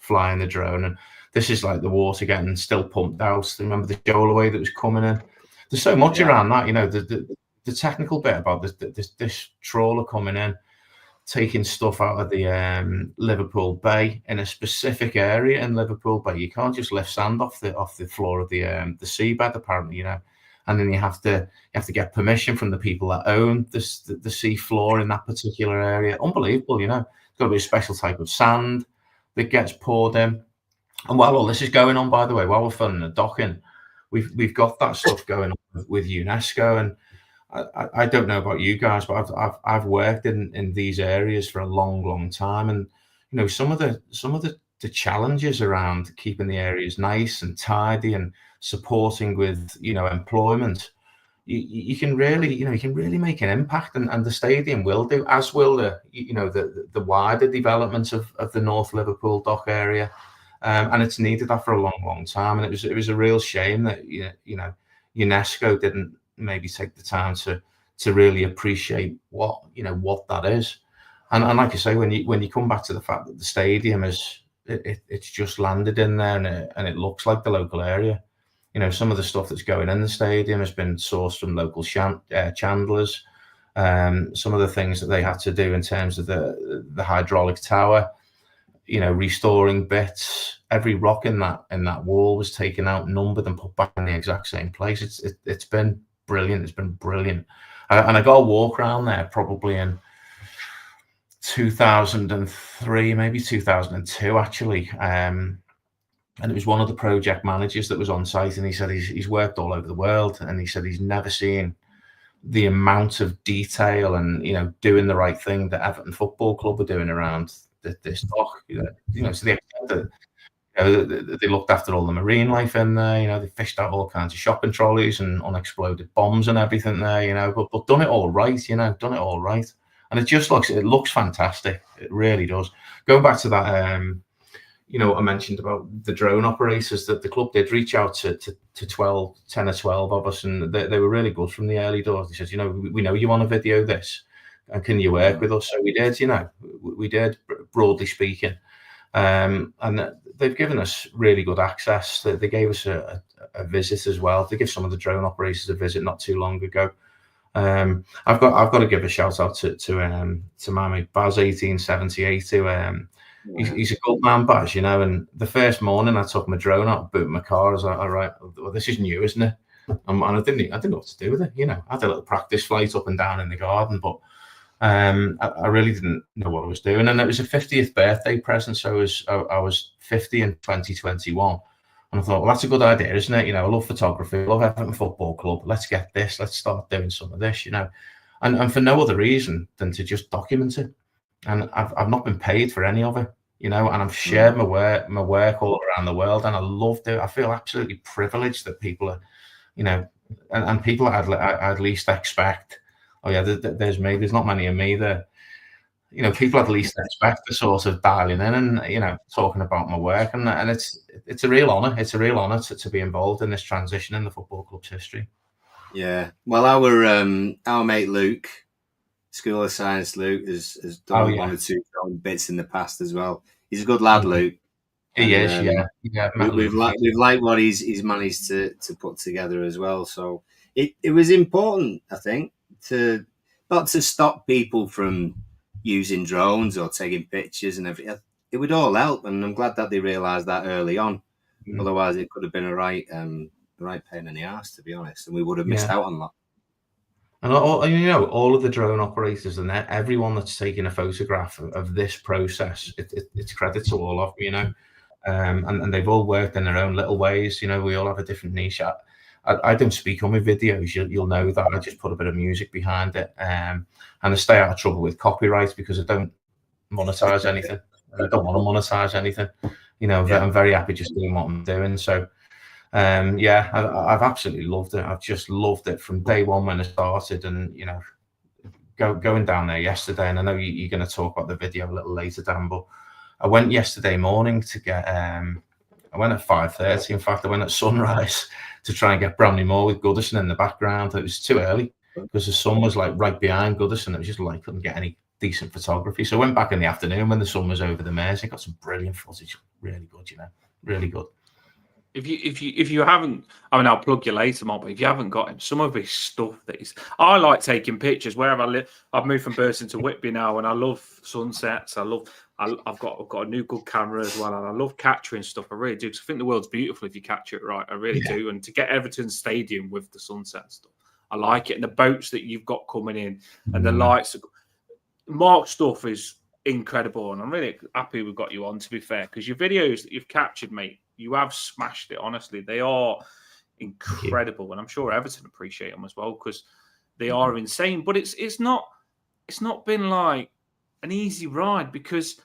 flying the drone, and this is like the water getting still pumped out. Remember the shoalaway that was coming in? There's so much around that, the technical bit about this trawler coming in, taking stuff out of the Liverpool Bay in a specific area in Liverpool Bay. You can't just lift sand off the floor of the seabed, apparently, and then you have to get permission from the people that own the sea floor in that particular area. Unbelievable, It's got to be a special type of sand that gets poured in. And while all this is going on, by the way, while we're filming the docking, we've got that stuff going on with UNESCO. And I don't know about you guys, but I've worked in these areas for a long time, and some of the challenges around keeping the areas nice and tidy and supporting with employment, you can really make an impact, and the stadium will do, as will the wider development of the North Liverpool Dock area, and it's needed that for a long time, and it was a real shame that UNESCO didn't maybe take the time to really appreciate what that is, and like I say, when you come back to the fact that the stadium it's just landed in there, and it looks like the local area. Some of the stuff that's going in the stadium has been sourced from local chandlers. Some of the things that they had to do in terms of the hydraulic tower, restoring bits. Every rock in that wall was taken out, numbered, and put back in the exact same place. It's been brilliant. It's been brilliant. And I got a walk around there probably in 2003, maybe 2002, actually. And it was one of the project managers that was on site, and he said he's worked all over the world, and he said he's never seen the amount of detail and doing the right thing that Everton Football Club are doing around this dock. So the extent that They looked after all the marine life in there. They fished out all kinds of shopping trolleys and unexploded bombs and everything there. But done it all right. Done it all right, and it looks fantastic. It really does. Going back to that, I mentioned about the drone operators, that the club did reach out to 10 or 12 of us, and they were really good from the early doors. They said, we know you want to video this, and can you work with us? So we did. We did, broadly speaking. And they've given us really good access. They gave us a visit as well. They give some of the drone operators a visit not too long ago. I've got to give a shout out to my mate Baz 1878. He's a good man, Baz. And the first morning I took my drone out, boot my car. I was like, all right, well, this is new, isn't it? And I didn't know what to do with it. I had a little practice flight up and down in the garden, but I really didn't know what I was doing. And it was a 50th birthday present, so I was 50 in 2021, and I thought, well, that's a good idea, isn't it? I love photography, I love Everton Football Club. Let's start doing some of this, and for no other reason than to just document it. And I've not been paid for any of it, and I've shared my work all around the world, and I loved it. I feel absolutely privileged that people are, and people I'd least expect. Oh yeah, there's me. There's not many of me there. People at least expect the sort of dialing in and talking about my work, and it's a real honour. It's a real honour to be involved in this transition in the football club's history. Yeah, well, our mate Luke, School of Science Luke, has done one or two bits in the past as well. He's a good lad, Luke. He is, yeah. We've liked what he's managed to put together as well. So it was important, I think, to not to stop people from using drones or taking pictures and everything. It would all help, and I'm glad that they realised that early on. Otherwise, it could have been the right pain in the arse, to be honest, and we would have missed out on that. And all of the drone operators and everyone that's taking a photograph of this process, it's credit to all of them, and they've all worked in their own little ways. We all have a different niche. I don't speak on my videos. You'll know that. I just put a bit of music behind it, and I stay out of trouble with copyright because I don't monetize anything. I don't want to monetize anything. I'm very happy just doing what I'm doing. So, I've absolutely loved it. I've just loved it from day one when I started, and going down there yesterday. And I know you're going to talk about the video a little later, Dan, but I went yesterday morning to get. I went at 5:30. In fact, I went at sunrise to try and get Bramley-Moore with Goodison in the background. It was too early because the sun was right behind Goodison. It was just couldn't get any decent photography. So I went back in the afternoon when the sun was over the Mears. I got some brilliant footage. Really good, really good. If you haven't, I'll plug you later, Mob, but if you haven't got him, some of his stuff I like taking pictures wherever I live. I've moved from Burston to Whitby now, and I love sunsets. I've got a new good camera as well, and I love capturing stuff. I really do, because I think the world's beautiful if you capture it right. I really do. And to get Everton Stadium with the sunset stuff, I like it. And the boats that you've got coming in and the lights. Mark's stuff is incredible, and I'm really happy we've got you on, to be fair, because your videos that you've captured, mate, you have smashed it. Honestly, they are incredible, and I'm sure Everton appreciate them as well, because they are insane. But it's not been like an easy ride, because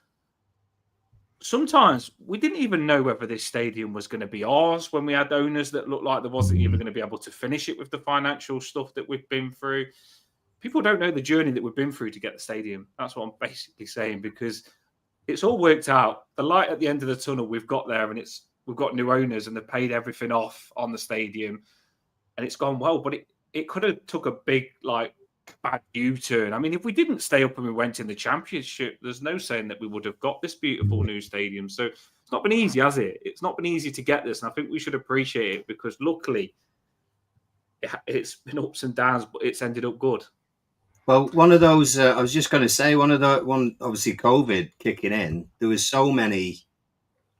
sometimes we didn't even know whether this stadium was going to be ours when we had owners that looked like there wasn't even going to be able to finish it with the financial stuff that we've been through. People don't know the journey that we've been through to get the stadium. That's what I'm basically saying, because it's all worked out. The light at the end of the tunnel, we've got there, and we've got new owners, and they've paid everything off on the stadium, and it's gone well. But it could have took a big bad U-turn. I mean, if we didn't stay up and we went in the Championship, there's no saying that we would have got this beautiful new stadium. So it's not been easy, has it? It's not been easy to get this, and I think we should appreciate it, because luckily it's been ups and downs, but it's ended up good. Well, one of those, I was just going to say, obviously COVID kicking in, there was so many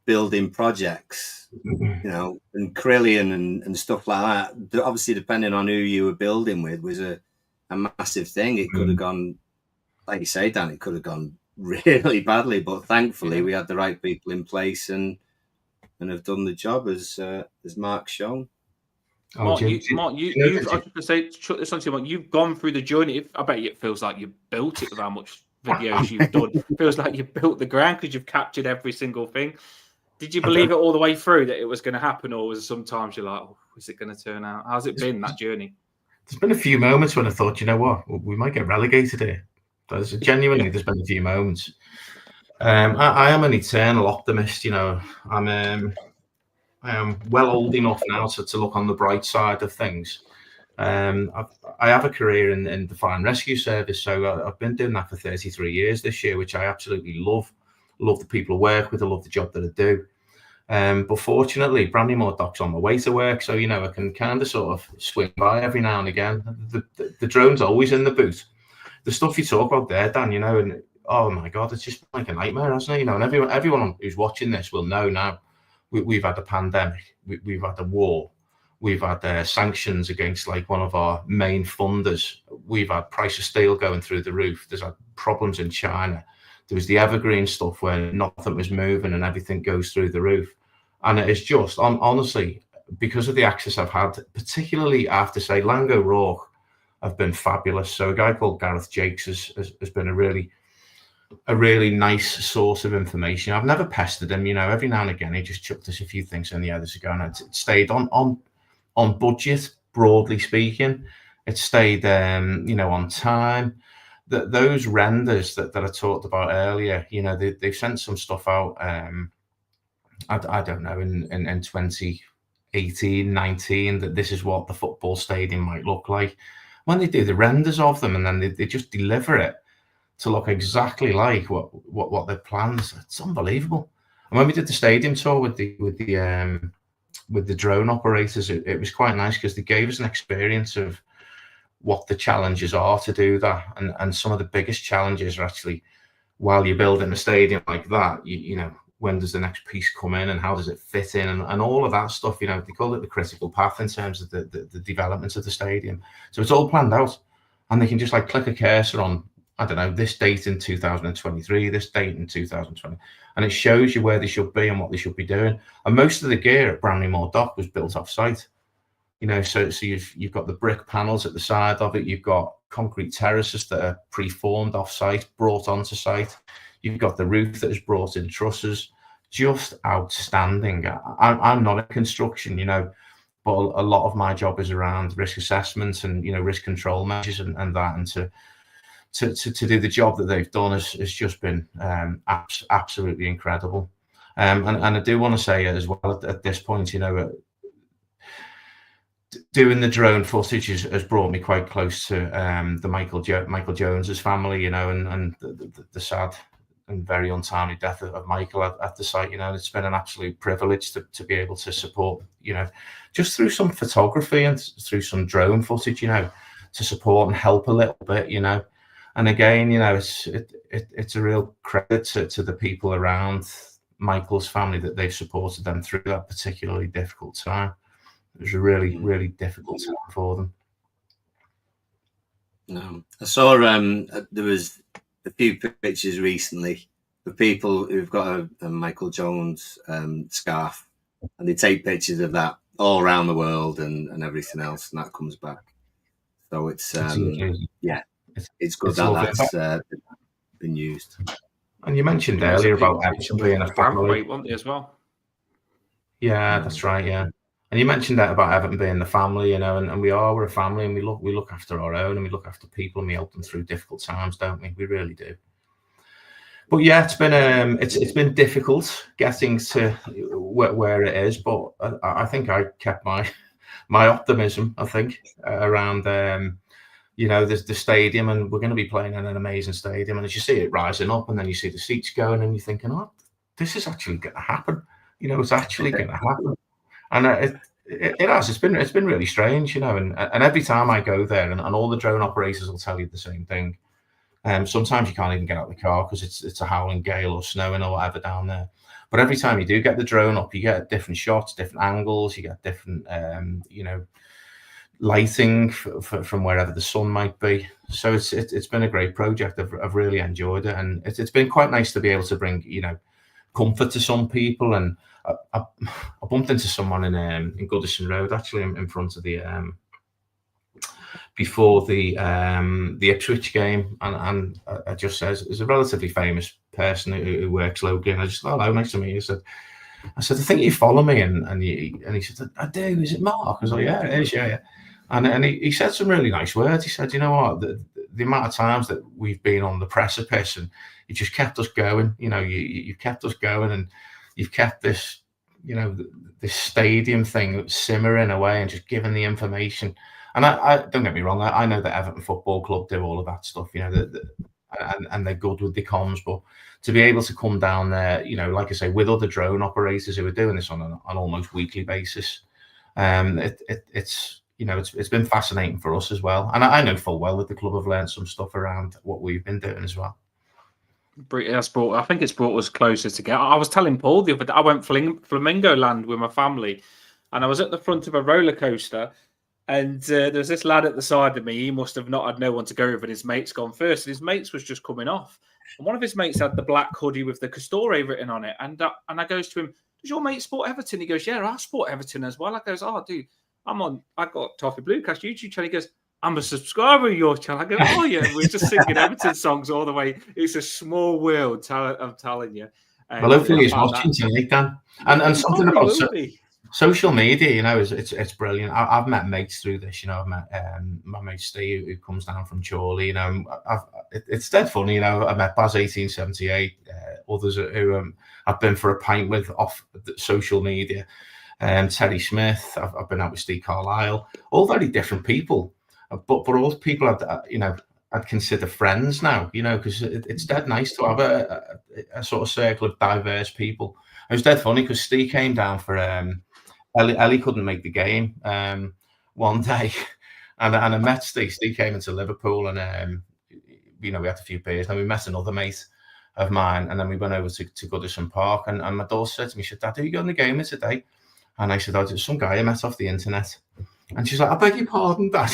building projects, and Crillian and stuff like that. Obviously, depending on who you were building with, was a massive thing. It could have gone, like you say, Dan, it could have gone really badly, but thankfully we had the right people in place and have done the job as Mark's shown. Mark, you've gone through the journey. I bet it feels like you built it with how much videos you've done. It feels like you built the ground because you've captured every single thing. Did you believe it all the way through that it was going to happen, or was it sometimes you're like, oh, is it going to turn out? How's it been, that journey? There's been a few moments when I thought, you know what, we might get relegated here. There's been a few moments. I am an eternal optimist, you know. I am well old enough now to look on the bright side of things. I have a career in the fire and rescue service, so I've been doing that for 33 years this year, which I absolutely love. Love the people I work with. I love the job that I do. But fortunately, Bramley-Moore Dock's on my way to work, so, you know, I can kind of sort of swing by every now and again. The drone's always in the boot. The stuff you talk about there, Dan, you know, and oh my God, it's just like a nightmare, hasn't it? You know, and everyone who's watching this will know now. We've had a pandemic, we've had a war, we've had sanctions against like one of our main funders. We've had price of steel going through the roof. There's had problems in China. There was the evergreen stuff where nothing was moving and everything goes through the roof. And it is just, honestly, because of the access I've had, particularly after, say, Lango Rourke have been fabulous. So a guy called Gareth Jakes has been a really nice source of information. I've never pestered him, you know. Every now and again, he just chucked us a few things in the others ago, and it stayed on budget, broadly speaking. It stayed, you know, on time. Those renders that I talked about earlier, you know, they've sent some stuff out. I don't know, in 2018, 19, that this is what the football stadium might look like. When they do the renders of them and then they just deliver it to look exactly like what their plans, it's unbelievable. And when we did the stadium tour with the drone operators, it was quite nice because they gave us an experience of what the challenges are to do that. And some of the biggest challenges are actually, while you're building a stadium like that, you know, when does the next piece come in and how does it fit in and all of that stuff, you know, they call it the critical path in terms of the development of the stadium. So it's all planned out and they can just like click a cursor on, I don't know, this date in 2023, this date in 2020, and it shows you where they should be and what they should be doing. And most of the gear at Bramley-Moore Dock was built off site, you know, so you've got the brick panels at the side of it, you've got concrete terraces that are pre-formed off site, brought onto site. You've got the roof that is brought in trusses, just outstanding. I'm not in construction, you know, but a lot of my job is around risk assessment and, you know, risk control measures and that. And to do the job that they've done has just been absolutely incredible. And I do want to say as well at this point, you know, doing the drone footage has brought me quite close to the Michael Jones's family, you know, and the sad and very untimely death of Michael at the site. You know, it's been an absolute privilege to be able to support, you know, just through some photography and through some drone footage, you know, to support and help a little bit, you know. And again, you know, it's a real credit to the people around Michael's family that they've supported them through that particularly difficult time. It was a really, really difficult time for them. No, I saw there was a few pictures recently of people who've got a Michael Jones scarf, and they take pictures of that all around the world and everything else, and that comes back. So it's yeah, it's good that that's been used. And you mentioned earlier about Everton being a family, weren't they, as well? Yeah, that's right. Yeah. And you mentioned that about Everton being the family, you know, and we're a family, and we look after our own, and we look after people, and we help them through difficult times, don't we? We really do. But yeah, it's been difficult getting to where it is, but I think I kept my optimism. I think around you know, there's the stadium, and we're going to be playing in an amazing stadium, and as you see it rising up, and then you see the seats going, and you're thinking, oh, this is actually going to happen. You know, it's actually going to happen. And it has. It's been really strange, you know. And every time I go there, and all the drone operators will tell you the same thing. Sometimes you can't even get out of the car because it's a howling gale or snowing or whatever down there. But every time you do get the drone up, you get different shots, different angles. You get different, you know, lighting from wherever the sun might be. So it's been a great project. I've really enjoyed it, and it's been quite nice to be able to bring, you know, comfort to some people. And I bumped into someone in Goodison Road, actually, in front of the before the Ipswich game, and I just says, there's a relatively famous person who works locally, and I just, hello, nice to meet you. I said, I said, I think you follow me, and he said, I do. Is it Mark? I was like, yeah, it is, yeah. And he said some really nice words. He said, you know what, the amount of times that we've been on the precipice, and you just kept us going. You know, you've kept us going, and you've kept this, you know, this stadium thing simmering away and just giving the information. And I don't get me wrong, I know that Everton Football Club do all of that stuff, you know, and they're good with the comms, but to be able to come down there, you know, like I say, with other drone operators who are doing this on an almost weekly basis, it's, you know, it's been fascinating for us as well. And I know full well that the club have learned some stuff around what we've been doing as well. I think it's brought us closer together. I was telling Paul the other day, I went Flamingo Land with my family, and I was at the front of a roller coaster, and there was this lad at the side of me. He must have not had no one to go with, and his mate's gone first, and his mate's was just coming off. And one of his mates had the black hoodie with the Castore written on it, and I goes to him, does your mate support Everton? He goes, yeah, I support Everton as well. I goes, oh, dude, I got Toffee Bluecast YouTube channel. He goes, I'm a subscriber of your channel. I go, oh yeah, we're just singing Everton songs all the way. It's a small world, I'm telling you. Well, hopefully he's watching tonight, Dan. And something about social media, you know, it's brilliant. I've met mates through this, you know. I've met my mate Steve, who comes down from Chorley, you know. It's dead funny, you know. I met Baz 1878, others who I've been for a pint with off social media. Terry Smith, I've been out with Steve Carlisle, all very different people. But all people I'd consider friends now, you know, because it's dead nice to have a sort of circle of diverse people. It was dead funny because Steve came down for Ellie couldn't make the game one day, and I met Steve. Steve came into Liverpool, and you know, we had a few beers, and we met another mate of mine, and then we went over to Goodison Park, and my daughter said to me, she said, Dad, are you going to the game today? And I said, oh, there's some guy I met off the internet. And she's like, I beg your pardon, Dad.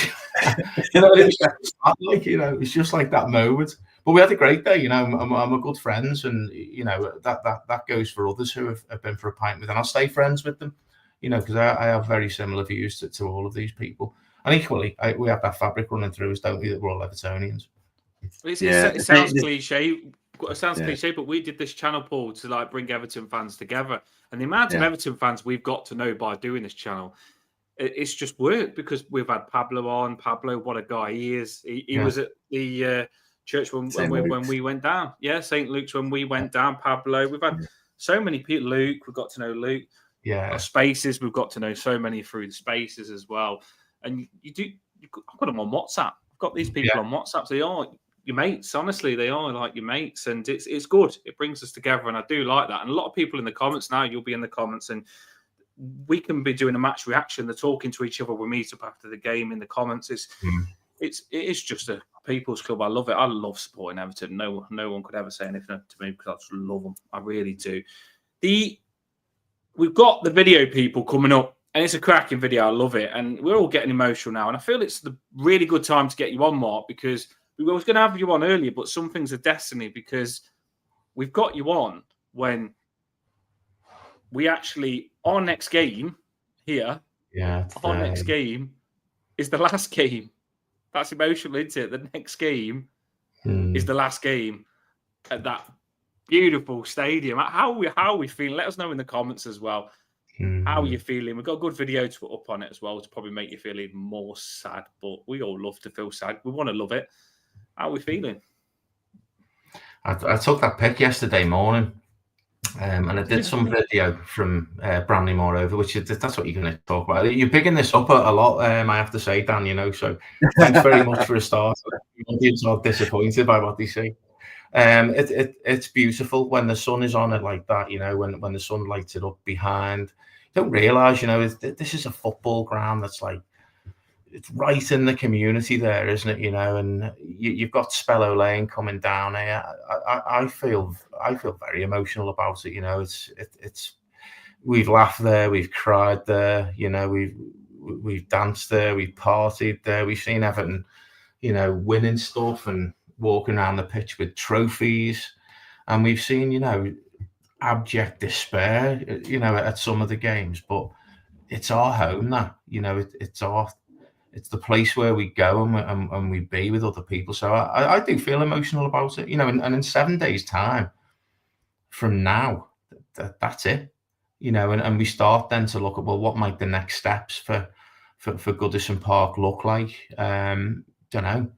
You know, it was just like that moment. But we had a great day, you know, and we're good friends, and you know, that goes for others who have been for a pint with, and I'll stay friends with them, you know, because I have very similar views to all of these people. And equally, we have that fabric running through us, don't we, that we're all Evertonians. It sounds cliche. It sounds cliche, but we did this channel, Paul, to like bring Everton fans together. And the amount of Everton fans we've got to know by doing this channel, it's just worked, because we've had Pablo on. Pablo, what a guy he is. He was at the church when we went down. Yeah, St. Luke's when we went down. Pablo. We've had so many people. Luke, we've got to know Luke. Yeah. Our Spaces, we've got to know so many through the Spaces as well. And I've got them on WhatsApp. I've got these people on WhatsApp. They are your mates. Honestly, they are like your mates, and it's good. It brings us together, and I do like that. And a lot of people in the comments now, you'll be in the comments, and we can be doing a match reaction. They're talking to each other. We meet up after the game in the comments. It is just a people's club. I love it. I love supporting Everton. No one could ever say anything to me, because I just love them. I really do. We've got the video people coming up, and it's a cracking video. I love it, and we're all getting emotional now. And I feel it's the really good time to get you on, Mark, because we were going to have you on earlier, but some things are destiny, because we've got you on when we actually, our next game here, our next game is the last game. That's emotional, isn't it? The next game is the last game at that beautiful stadium. How are we feeling? Let us know in the comments as well. How are you feeling? We've got a good video to put up on it as well to probably make you feel even more sad, but we all love to feel sad. We want to love it. How are we feeling? I took that pic yesterday morning. And I did some video from Bramley-Moore over, which that's what you're going to talk about. You're picking this up a lot, I have to say, Dan, you know, so thanks very much for a start. I'm not disappointed by what they say. It's beautiful when the sun is on it like that, you know, when the sun lights it up behind. You don't realise, you know, this is a football ground that's like, it's right in the community there, isn't it? You know, and you've got Spellow Lane coming down here. I feel very emotional about it. You know, it's we've laughed there, we've cried there. You know, we've danced there, we've partied there. We've seen Everton, you know, winning stuff and walking around the pitch with trophies, and we've seen, you know, abject despair, you know, at some of the games. But it's our home now. You know, it's the place where we go and we be with other people. So I do feel emotional about it, you know, and in 7 days' time from now, that's it. and we start then to look at, well, what might the next steps for Goodison Park look like? Don't know,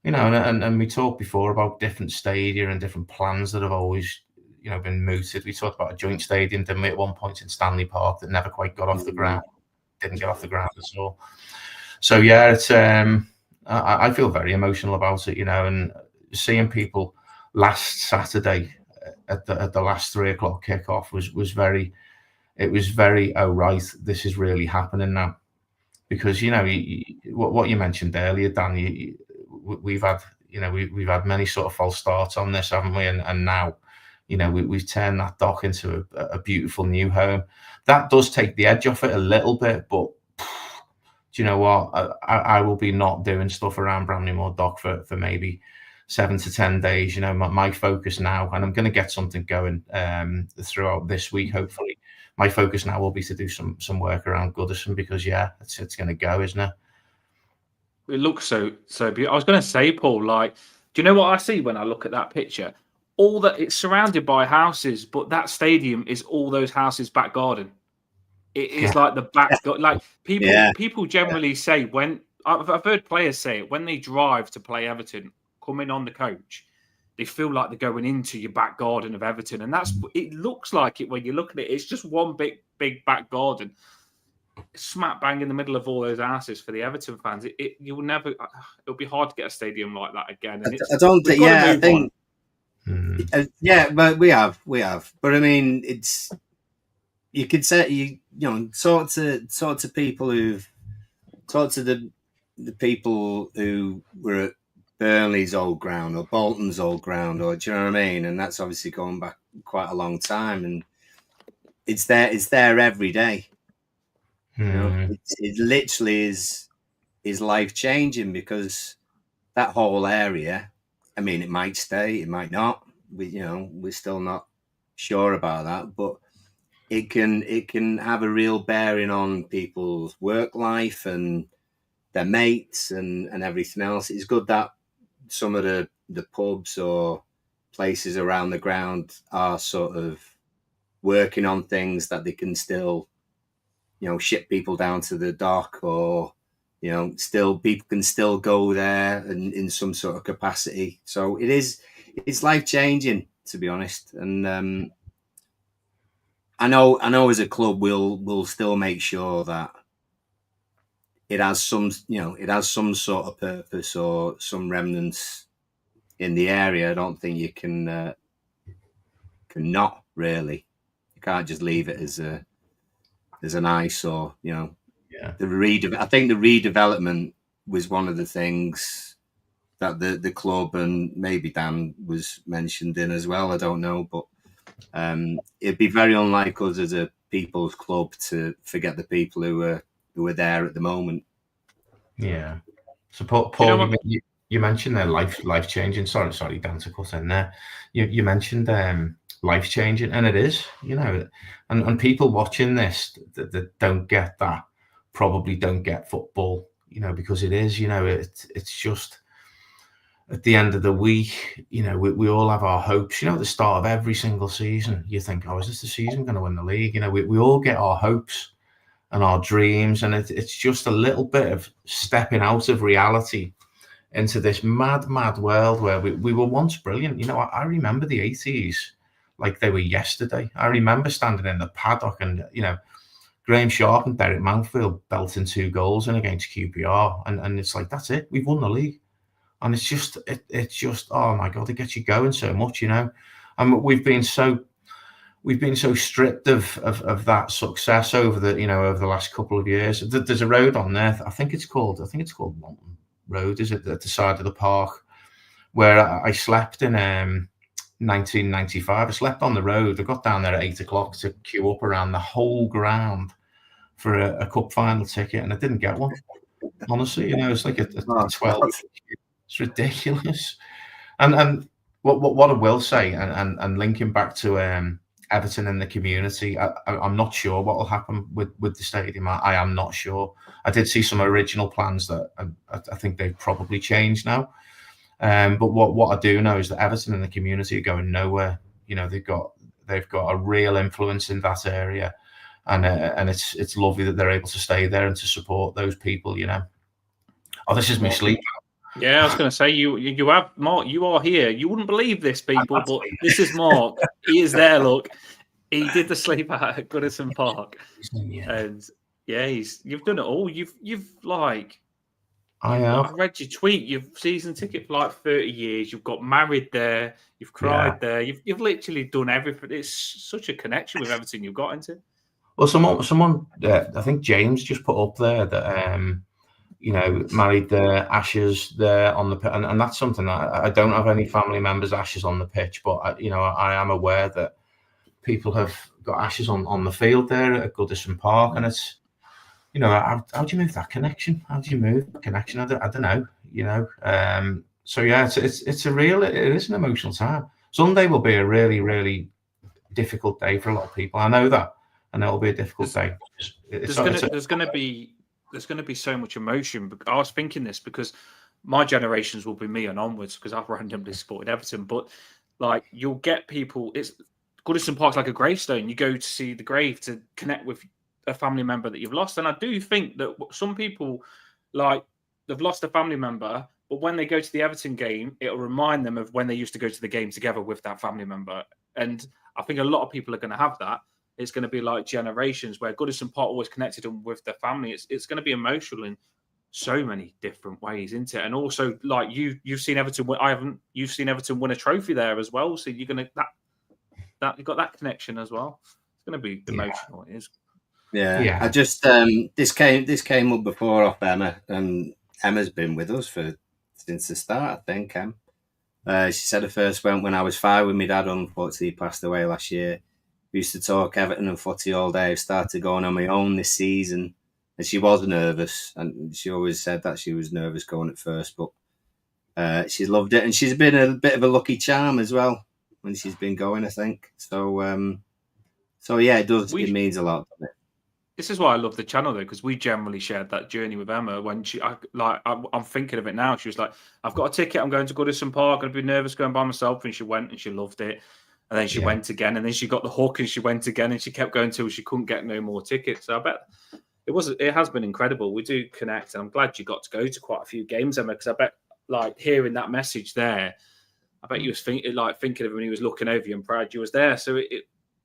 and we talked before about different stadia and different plans that have always, been mooted. We talked about a joint stadium, didn't we, at one point in Stanley Park that never quite got off the ground, didn't get off the ground at all. So yeah, it's I feel very emotional about it, and seeing people last Saturday at the last 3 o'clock kickoff was very, oh right, this is really happening now. Because what you mentioned earlier, Dan, we've had we've had many sort of false starts on this, haven't we? And now we've turned that dock into a beautiful new home. That does take the edge off it a little bit, but do you know what? I will be not doing stuff around Bramley-Moore dock for maybe 7 to 10 days. My focus now, and I'm going to get something going throughout this week, hopefully. My focus now will be to do some work around Goodison, because it's going to go, isn't it? It looks so beautiful. I was going to say, Paul, do you know what I see when I look at that picture? All that, it's surrounded by houses, but that stadium is all those houses' back garden. It is like the back, like people generally say, when I've heard players say it, when they drive to play Everton, coming on the coach, they feel like they're going into your back garden of Everton, and it looks like it when you look at it. It's just one big back garden, smack bang in the middle of all those houses for the Everton fans. You'll never. It'll be hard to get a stadium like that again. And I don't think. Yeah, I think. But we have. But I mean, it's. You could say talk to people who've talked to the people who were at Burnley's old ground or Bolton's old ground, or do you know what I mean? And that's obviously going back quite a long time, and it's there every day. It literally is life changing, because that whole area, I mean, it might stay, it might not. We're still not sure about that, but it can have a real bearing on people's work life and their mates and everything else. It's good that some of the pubs or places around the ground are sort of working on things that they can still, ship people down to the dock, or, still people can still go there in some sort of capacity. So it's life changing, to be honest. And I know as a club we'll still make sure that it has some sort of purpose or some remnants in the area. I don't think you can not really. You can't just leave it as an eyesore, I think the redevelopment was one of the things that the club, and maybe Dan was mentioned in as well, I don't know, but it'd be very unlike us as a people's club to forget the people who are there at the moment. Yeah. So Paul, you mentioned their life changing. Sorry, Dan, to cut in there. You mentioned life changing, and it is, and people watching this that don't get that probably don't get football, because it is, it's just. At the end of the week, we all have our hopes. At the start of every single season, you think, oh, is this the season going to win the league? We all get our hopes and our dreams, and it's just a little bit of stepping out of reality into this mad world where we were once brilliant. I remember the 80s like they were yesterday. I remember standing in the paddock and, Graham Sharp and Derek Mountfield belting 2 goals in against QPR. And it's like, that's it. We've won the league. And it's just, oh my God, it gets you going so much, And we've been so stripped of that success over the last couple of years. There's a road on there. I think it's called Wanton Road, is it, at the side of the park, where I slept in 1995. I slept on the road. I got down there at 8 o'clock to queue up around the whole ground for a cup final ticket, and I didn't get one. Honestly, it's like a 12. It's ridiculous. And what I will say, and linking back to Everton and the community, I'm not sure what will happen with the stadium. I am not sure. I did see some original plans that I think they've probably changed now. But what I do know is that Everton and the community are going nowhere. They've got a real influence in that area, and it's lovely that they're able to stay there and to support those people. Oh, this is my sleep. Yeah, I was going to say you have Mark. You are here. You wouldn't believe this, people, but this is Mark. He is there. Look, he did the sleep out at Goodison Park, and you've done it all. You've like. I have. I read your tweet. You've season ticket for like 30 years. You've got married there. You've cried there. You've literally done everything. It's such a connection with everything you've got into. Well, someone, I think James just put up there that married their ashes there on the pitch, and that's something that I don't have any family members' ashes on the pitch, but I am aware that people have got ashes on the field there at Goodison Park, and it's. How do you move that connection? How do you move the connection? I don't know. So yeah, it is an emotional time. Sunday will be a really, really difficult day for a lot of people. I know that, and it'll be a difficult day. There's going to be so much emotion. I was thinking this because my generations will be me and onwards because I've randomly supported Everton. But like, you'll get people. It's Goodison Park's like a gravestone. You go to see the grave to connect with a family member that you've lost, and I do think that some people like they've lost a family member, but when they go to the Everton game, it'll remind them of when they used to go to the game together with that family member. And I think a lot of people are going to have that. It's going to be like generations where Goodison Park always connected them with their family. It's going to be emotional in so many different ways, isn't it? And also, like you've seen Everton. You've seen Everton win a trophy there as well. So you're going to that you've got that connection as well. It's going to be emotional. It is. Yeah. I just this came up before off Emma, and Emma's been with us since the start, I think. She said it first went when I was 5 with my dad. Unfortunately, he passed away last year. We used to talk Everton and footy all day. I started going on my own this season, and she was nervous, and she always said that she was nervous going at first, but she loved it, and she's been a bit of a lucky charm as well when she's been going, I think. So yeah, it does. It means a lot, doesn't it? This is why I love the channel, though, because we generally shared that journey with Emma. When I'm thinking of it now. She was like, "I've got a ticket. I'm going to Goodison Park. I'm going to be nervous going by myself." And she went, and she loved it. And then she went again, and then she got the hook, and she went again, and she kept going till she couldn't get no more tickets. So I bet it has been incredible. We do connect, and I'm glad you got to go to quite a few games, Emma, because I bet like hearing that message there, I bet you was thinking of him when he was looking over you and proud you was there. So a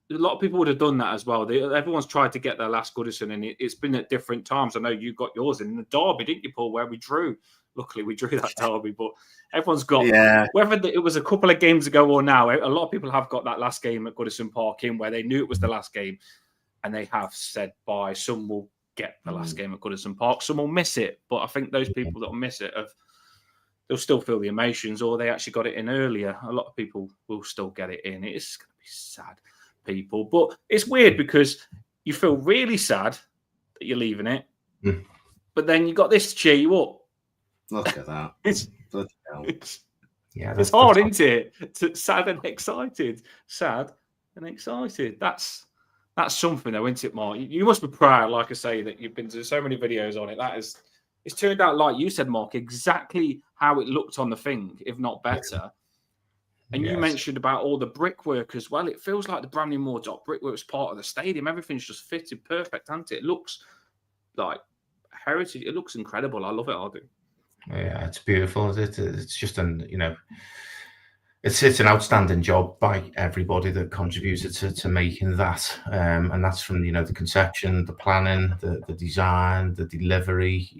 lot of people would have done that as well. Everyone's tried to get their last Goodison, and it's been at different times. I know you got yours in the derby, didn't you, Paul, where we drew. Luckily, we drew that derby, but everyone's got, whether it was a couple of games ago or now, a lot of people have got that last game at Goodison Park in where they knew it was the last game, and they have said bye. Some will get the last game at Goodison Park. Some will miss it, but I think those people that will miss it they'll still feel the emotions, or they actually got it in earlier. A lot of people will still get it in. It's going to be sad, people, but it's weird because you feel really sad that you're leaving it, but then you got this to cheer you up. Look at that. It's that's hard, isn't it? Sad and excited. Sad and excited. That's something, though, isn't it, Mark? You must be proud, like I say, that you've been to so many videos on it. It's turned out, like you said, Mark, exactly how it looked on the thing, if not better. And you mentioned about all the brickwork as well. It feels like the Bramley-Moore brickwork was part of the stadium. Everything's just fitted perfect, hasn't it? It looks like heritage. It looks incredible. I love it. I do. Yeah, it's beautiful. It's just it's an outstanding job by everybody that contributed to making that. And that's from the conception, the planning, the design, the delivery.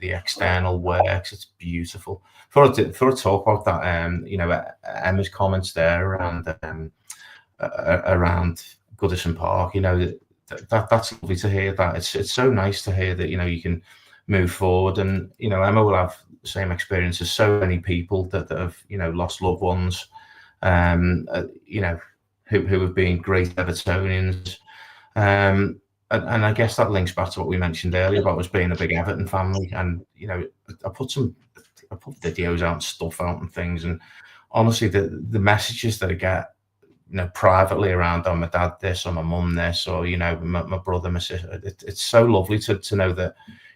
The external works. It's beautiful. For a talk about that, Emma's comments there around Goodison Park. That's lovely to hear. That it's so nice to hear that you can move forward, and Emma will have the same experience as so many people that have lost loved ones, who have been great Evertonians. And I guess that links back to what we mentioned earlier about us being a big Everton family. And I put videos out and stuff out and things, and honestly, the messages that I get, privately around, my dad this, or my mum this, or my brother, my sister, it's so lovely to know that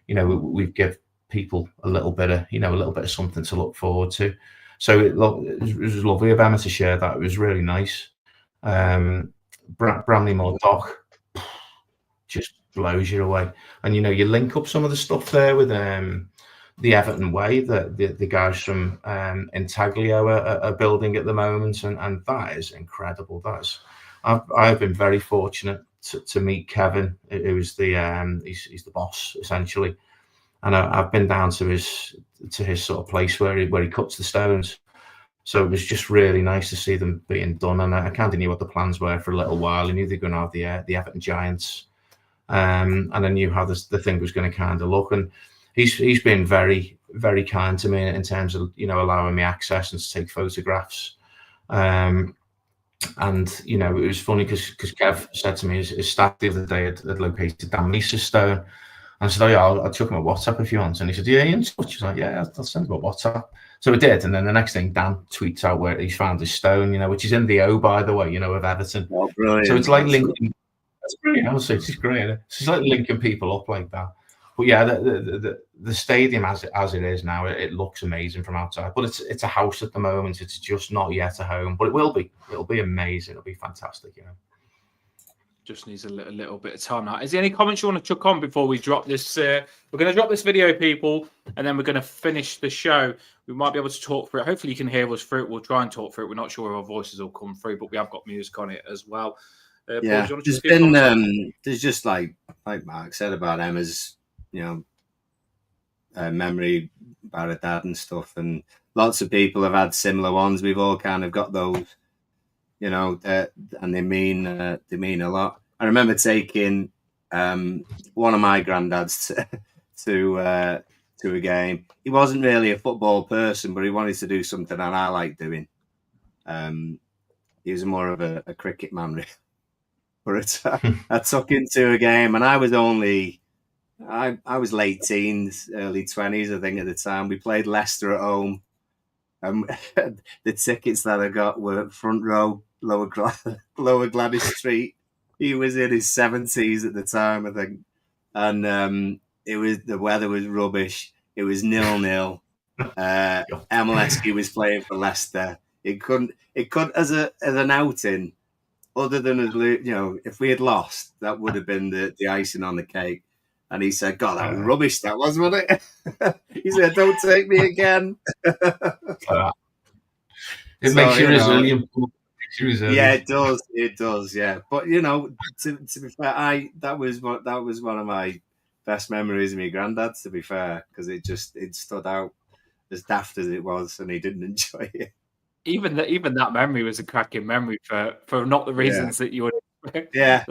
we've give people a little bit of something to look forward to. So it was lovely of Emma to share that. It was really nice. Bramley-Moore dock. just blows you away. And you link up some of the stuff there with the Everton Way that the guys from Intaglio are building at the moment, and that is incredible. I've been very fortunate to meet Kevin, who's he's the boss essentially, and I've been down to his sort of place where he cuts the stones. So it was just really nice to see them being done, and I kind of knew what the plans were for a little while. I knew they were going to have the Everton Giants, and I knew how the thing was going to kind of look. And he's been very, very kind to me in terms of allowing me access and to take photographs. And it was funny because Kev said to me his staff the other day had located Dan Meese's stone. And I said, "Oh yeah, I'll chuck him a WhatsApp if you want." And he said, "Yeah, in touch." He's like, "Yeah, I'll send him a WhatsApp." So we did, and then the next thing, Dan tweets out where he's found his stone, which is in the O, by the way, of Everton. Oh, brilliant. So it's like linking. That's brilliant. Honestly, it's great. It's like linking people up like that. But yeah, the stadium as it is now, it looks amazing from outside. But it's a house at the moment. It's just not yet a home, but it will be. It'll be amazing. It'll be fantastic. Just needs a little bit of time now. Is there any comments you want to chuck on before we drop this? We're going to drop this video, people, and then we're going to finish the show. We might be able to talk through it. Hopefully you can hear us through it. We'll try and talk through it. We're not sure if our voices will come through, but we have got music on it as well. Yeah, Paul, there's just like Mark said about Emma's, memory about her dad and stuff, and lots of people have had similar ones. We've all kind of got those, and they mean a lot. I remember taking one of my granddads to a game. He wasn't really a football person, but he wanted to do something that I like doing. He was more of a cricket man, really. But I took him to a game, and I was I was late teens, early 20s, I think, at the time. We played Leicester at home. The tickets that I got were front row, Lower Gladys Street. He was in his 70s at the time, I think. And the weather was rubbish. It was 0-0. Emilescu was playing for Leicester. It couldn't as an outing, other than if we had lost, that would have been the icing on the cake. And he said, "God, that was rubbish. That was, wasn't it?" He said, "Don't take me again." It makes you resilient. Yeah, it does. It does. Yeah, but to be fair, that was one of my best memories of my granddad. To be fair, because it stood out as daft as it was, and he didn't enjoy it. Even that memory was a cracking memory for not the reasons that you would expect. Yeah,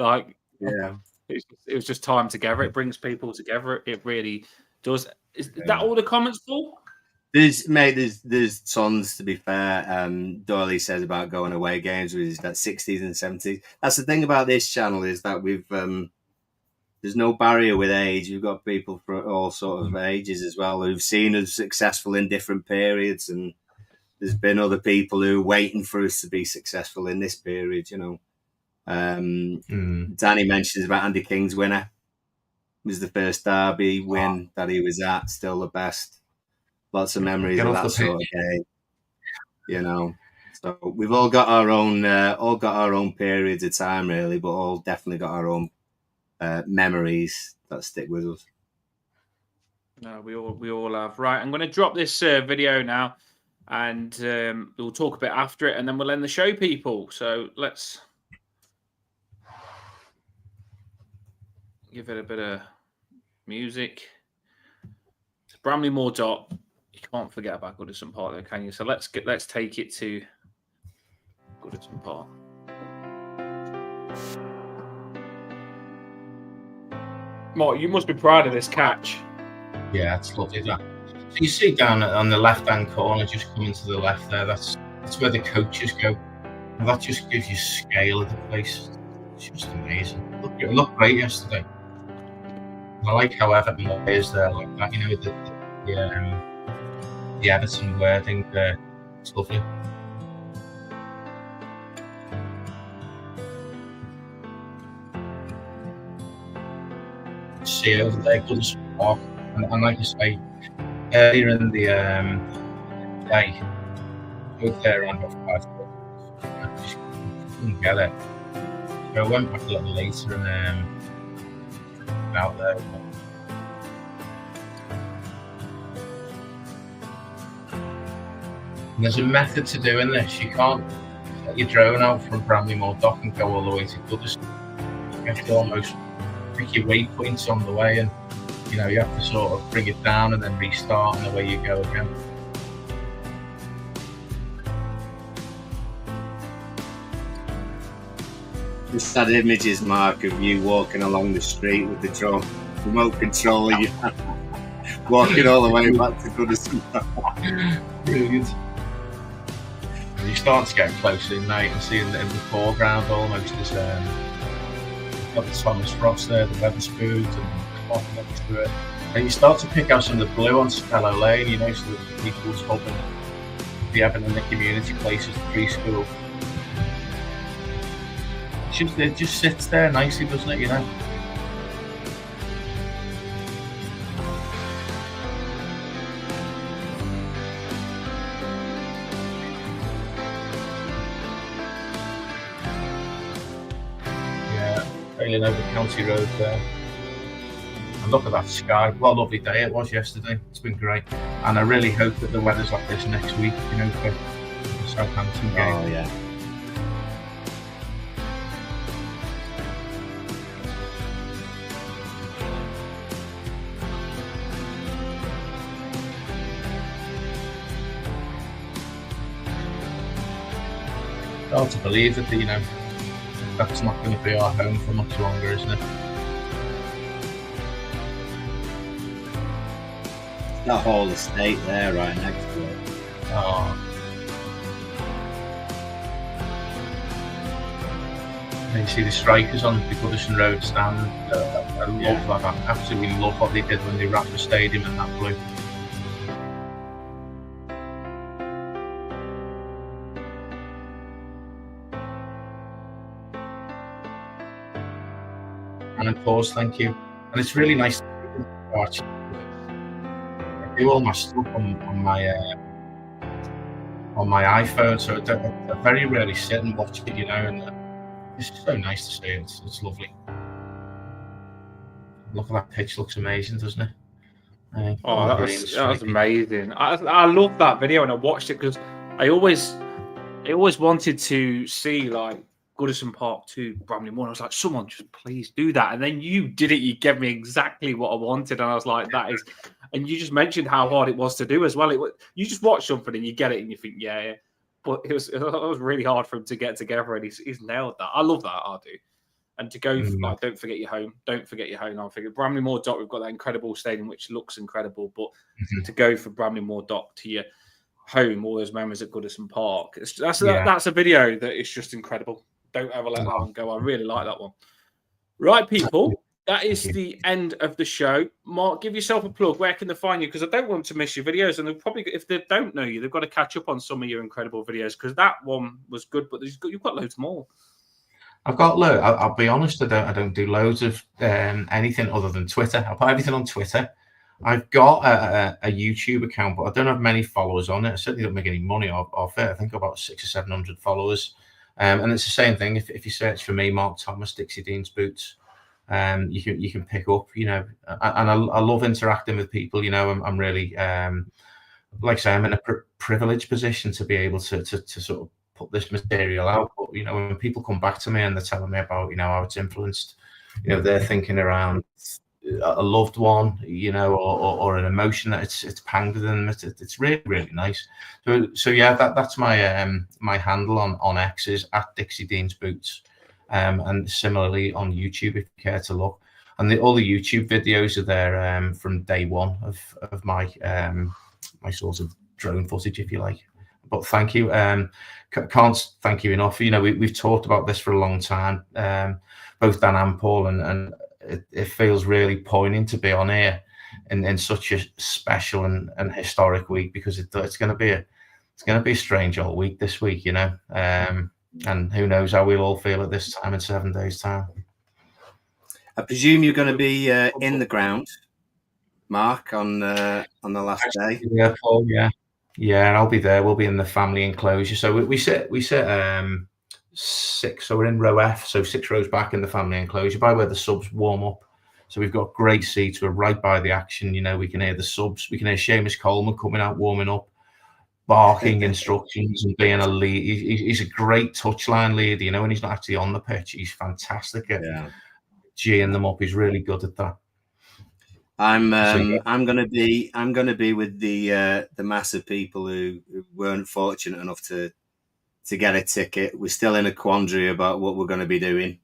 yeah. It was just time together. It brings people together. It really does. Is that all the comments for? There's tons, to be fair. Doyle says about going away games with that 60s and 70s. That's the thing about this channel, is that we've there's no barrier with age. We've got people for all sorts of ages as well who've seen us successful in different periods, and there's been other people who are waiting for us to be successful in this period. Danny mentions about Andy King's winner. It was the first derby win that he was at. Still the best. Lots of memories of that sort of game. So we've all got our own periods of time, really, but all definitely got our own memories that stick with us. No, we all have. Right, I'm going to drop this video now, and we'll talk a bit after it, and then we'll end the show, people. So let's give it a bit of music. Bramley-Moore dot. You can't forget about Goodison Park, though, can you? So let's take it to Goodison Park. Mark, you must be proud of this catch. Yeah, it's lovely. That. So you see down on the left-hand corner, just coming to the left there. That's where the coaches go. And that just gives you scale of the place. It's just amazing. It looked great yesterday. I like how Everton is there like that. The Everton wording there. It's lovely. See over there, Goodison Park, and like you say, earlier in the day, both there around about 5 o'clock. I just couldn't get it. So I went back a little later, and out there. And there's a method to doing this. You can't get your drone out from Bramley-Moore dock and go all the way to Goodison. You have to almost pick your waypoints on the way, and you have to sort of bring it down and then restart, and away you go again. Just had images, Mark, of you walking along the street with the drone, remote control, you walking all the way back to Goodison. Brilliant. And you start to get closer in night and see in the foreground almost as got the Thomas Frost there, the Weatherspoons, and clock next to it. And you start to pick out some of the blue on Spellow Lane, so the people's hub and the Everton and the community places, the preschool. It just sits there nicely, doesn't it? Yeah, sailing over County Road there. And look at that sky. What a lovely day it was yesterday. It's been great. And I really hope that the weather's like this next week, for the Southampton game. Oh, yeah. Hard to believe that that's not going to be our home for much longer, isn't it? That whole estate there, right next to it. Oh. And you see the strikers on the Goodison Road stand. I love that. I absolutely love what they did when they wrapped the stadium in that blue. And of course, thank you. And it's really nice to watch. I do all my stuff on my iPhone, so I very rarely sit and watch it, and it's so nice to see it. It's lovely. Look at that pitch; looks amazing, doesn't it? That was amazing. I love that video, and I watched it because I always wanted to see Goodison Park to Bramley-Moore. I was like, someone just please do that. And then you did it. You gave me exactly what I wanted. And I was like, that is, and you just mentioned how hard it was to do as well. You just watch something and you get it and you think, yeah. But it was really hard for him to get together, and he's nailed that. I love that, I do. And to go, don't forget your home. Don't forget your home. I figure Bramley-Moore Dock, we've got that incredible stadium, which looks incredible. But to go from Bramley-Moore Dock to your home, all those memories at Goodison Park, that's a video that is just incredible. Don't ever let that one go. I really like that one. Right, people, that is the end of the show. Mark, give yourself a plug. Where can they find you? Because I don't want to miss your videos. And they'll probably, if they don't know you, they've got to catch up on some of your incredible videos, because that one was good, but you've got loads more. I've got loads. I'll be honest, I don't do loads of anything other than Twitter. I put everything on Twitter. I've got a YouTube account, but I don't have many followers on it. I certainly don't make any money off it. I think about 600 or 700 followers. And it's the same thing. If you search for me, Mark Thomas, Dixie Dean's Boots, you can pick up. And I love interacting with people. I'm really like I say, I'm in a privileged position to be able to sort of put this material out. But when people come back to me and they're telling me about how it's influenced, they're thinking around a loved one, or an emotion that it's panged them. It's really, really nice. So yeah, that's my my handle on X is at Dixie Dean's Boots, and similarly on YouTube if you care to look. And all the YouTube videos are there from day one of my my sort of drone footage, if you like. But thank you. Can't thank you enough. We've talked about this for a long time, both Dan and Paul, and it feels really poignant to be on here in such a special and historic week, because it's going to be a strange old week this week, and who knows how we'll all feel at this time in 7 days' time. I presume you're going to be in the ground, Mark, on the last day. Yeah, Paul. Yeah, I'll be there. We'll be in the family enclosure. So we sit 6. So we're in row F. So 6 rows back in the family enclosure by where the subs warm up. So we've got great seats. We're right by the action. You know, we can hear the subs. We can hear Seamus Coleman coming out, warming up, barking instructions and being a lead. He's a great touchline leader. You know, when he's not actually on the pitch, he's fantastic at geeing them up. He's really good at that. I'm gonna be with the mass of people who weren't fortunate enough to get a ticket. We're still in a quandary about what we're going to be doing.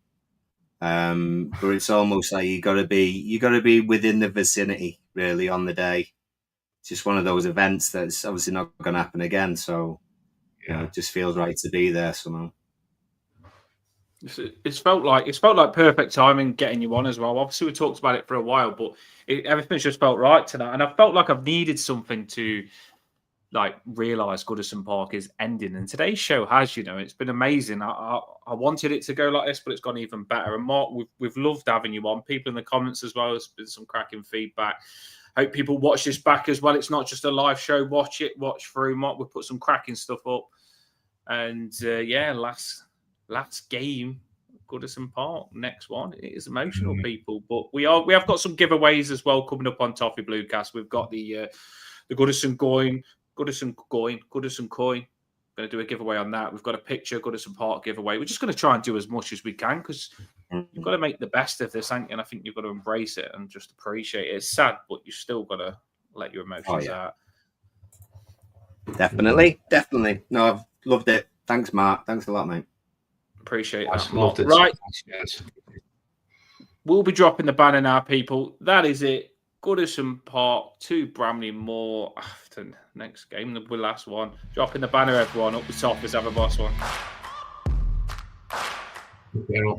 But it's almost like you got to be within the vicinity really on the day. It's just one of those events that's obviously not going to happen again. So you know, it just feels right to be there somehow. It's felt like perfect timing getting you on as well. Obviously, we talked about it for a while, but everything's just felt right tonight. And I felt like I've needed something to like realise Goodison Park is ending. And today's show has, you know, it's been amazing. I wanted it to go like this, but it's gone even better. And Mark, we've loved having you on. People in the comments as well, there's been some cracking feedback. Hope people watch this back as well. It's not just a live show. Watch through. Mark, we've put some cracking stuff up. And last game, Goodison Park, next one. It is emotional, people. But we have got some giveaways as well coming up on Toffee Bluecast. We've got the Goodison coin. Going to do a giveaway on that. We've got a picture Goodison Park giveaway. We're just going to try and do as much as we can because you've got to make the best of this, and I think you've got to embrace it and just appreciate it. It's sad, but you still got to let your emotions out. Definitely. No, I've loved it. Thanks, Mark. Thanks a lot, mate. Appreciate that. Loved it. Right. We'll be dropping the banner now, people. That is it. Goodison Park to Bramley-Moore after next game, the last one. Dropping the banner, everyone. Up the top. Let's have a boss one. Yeah.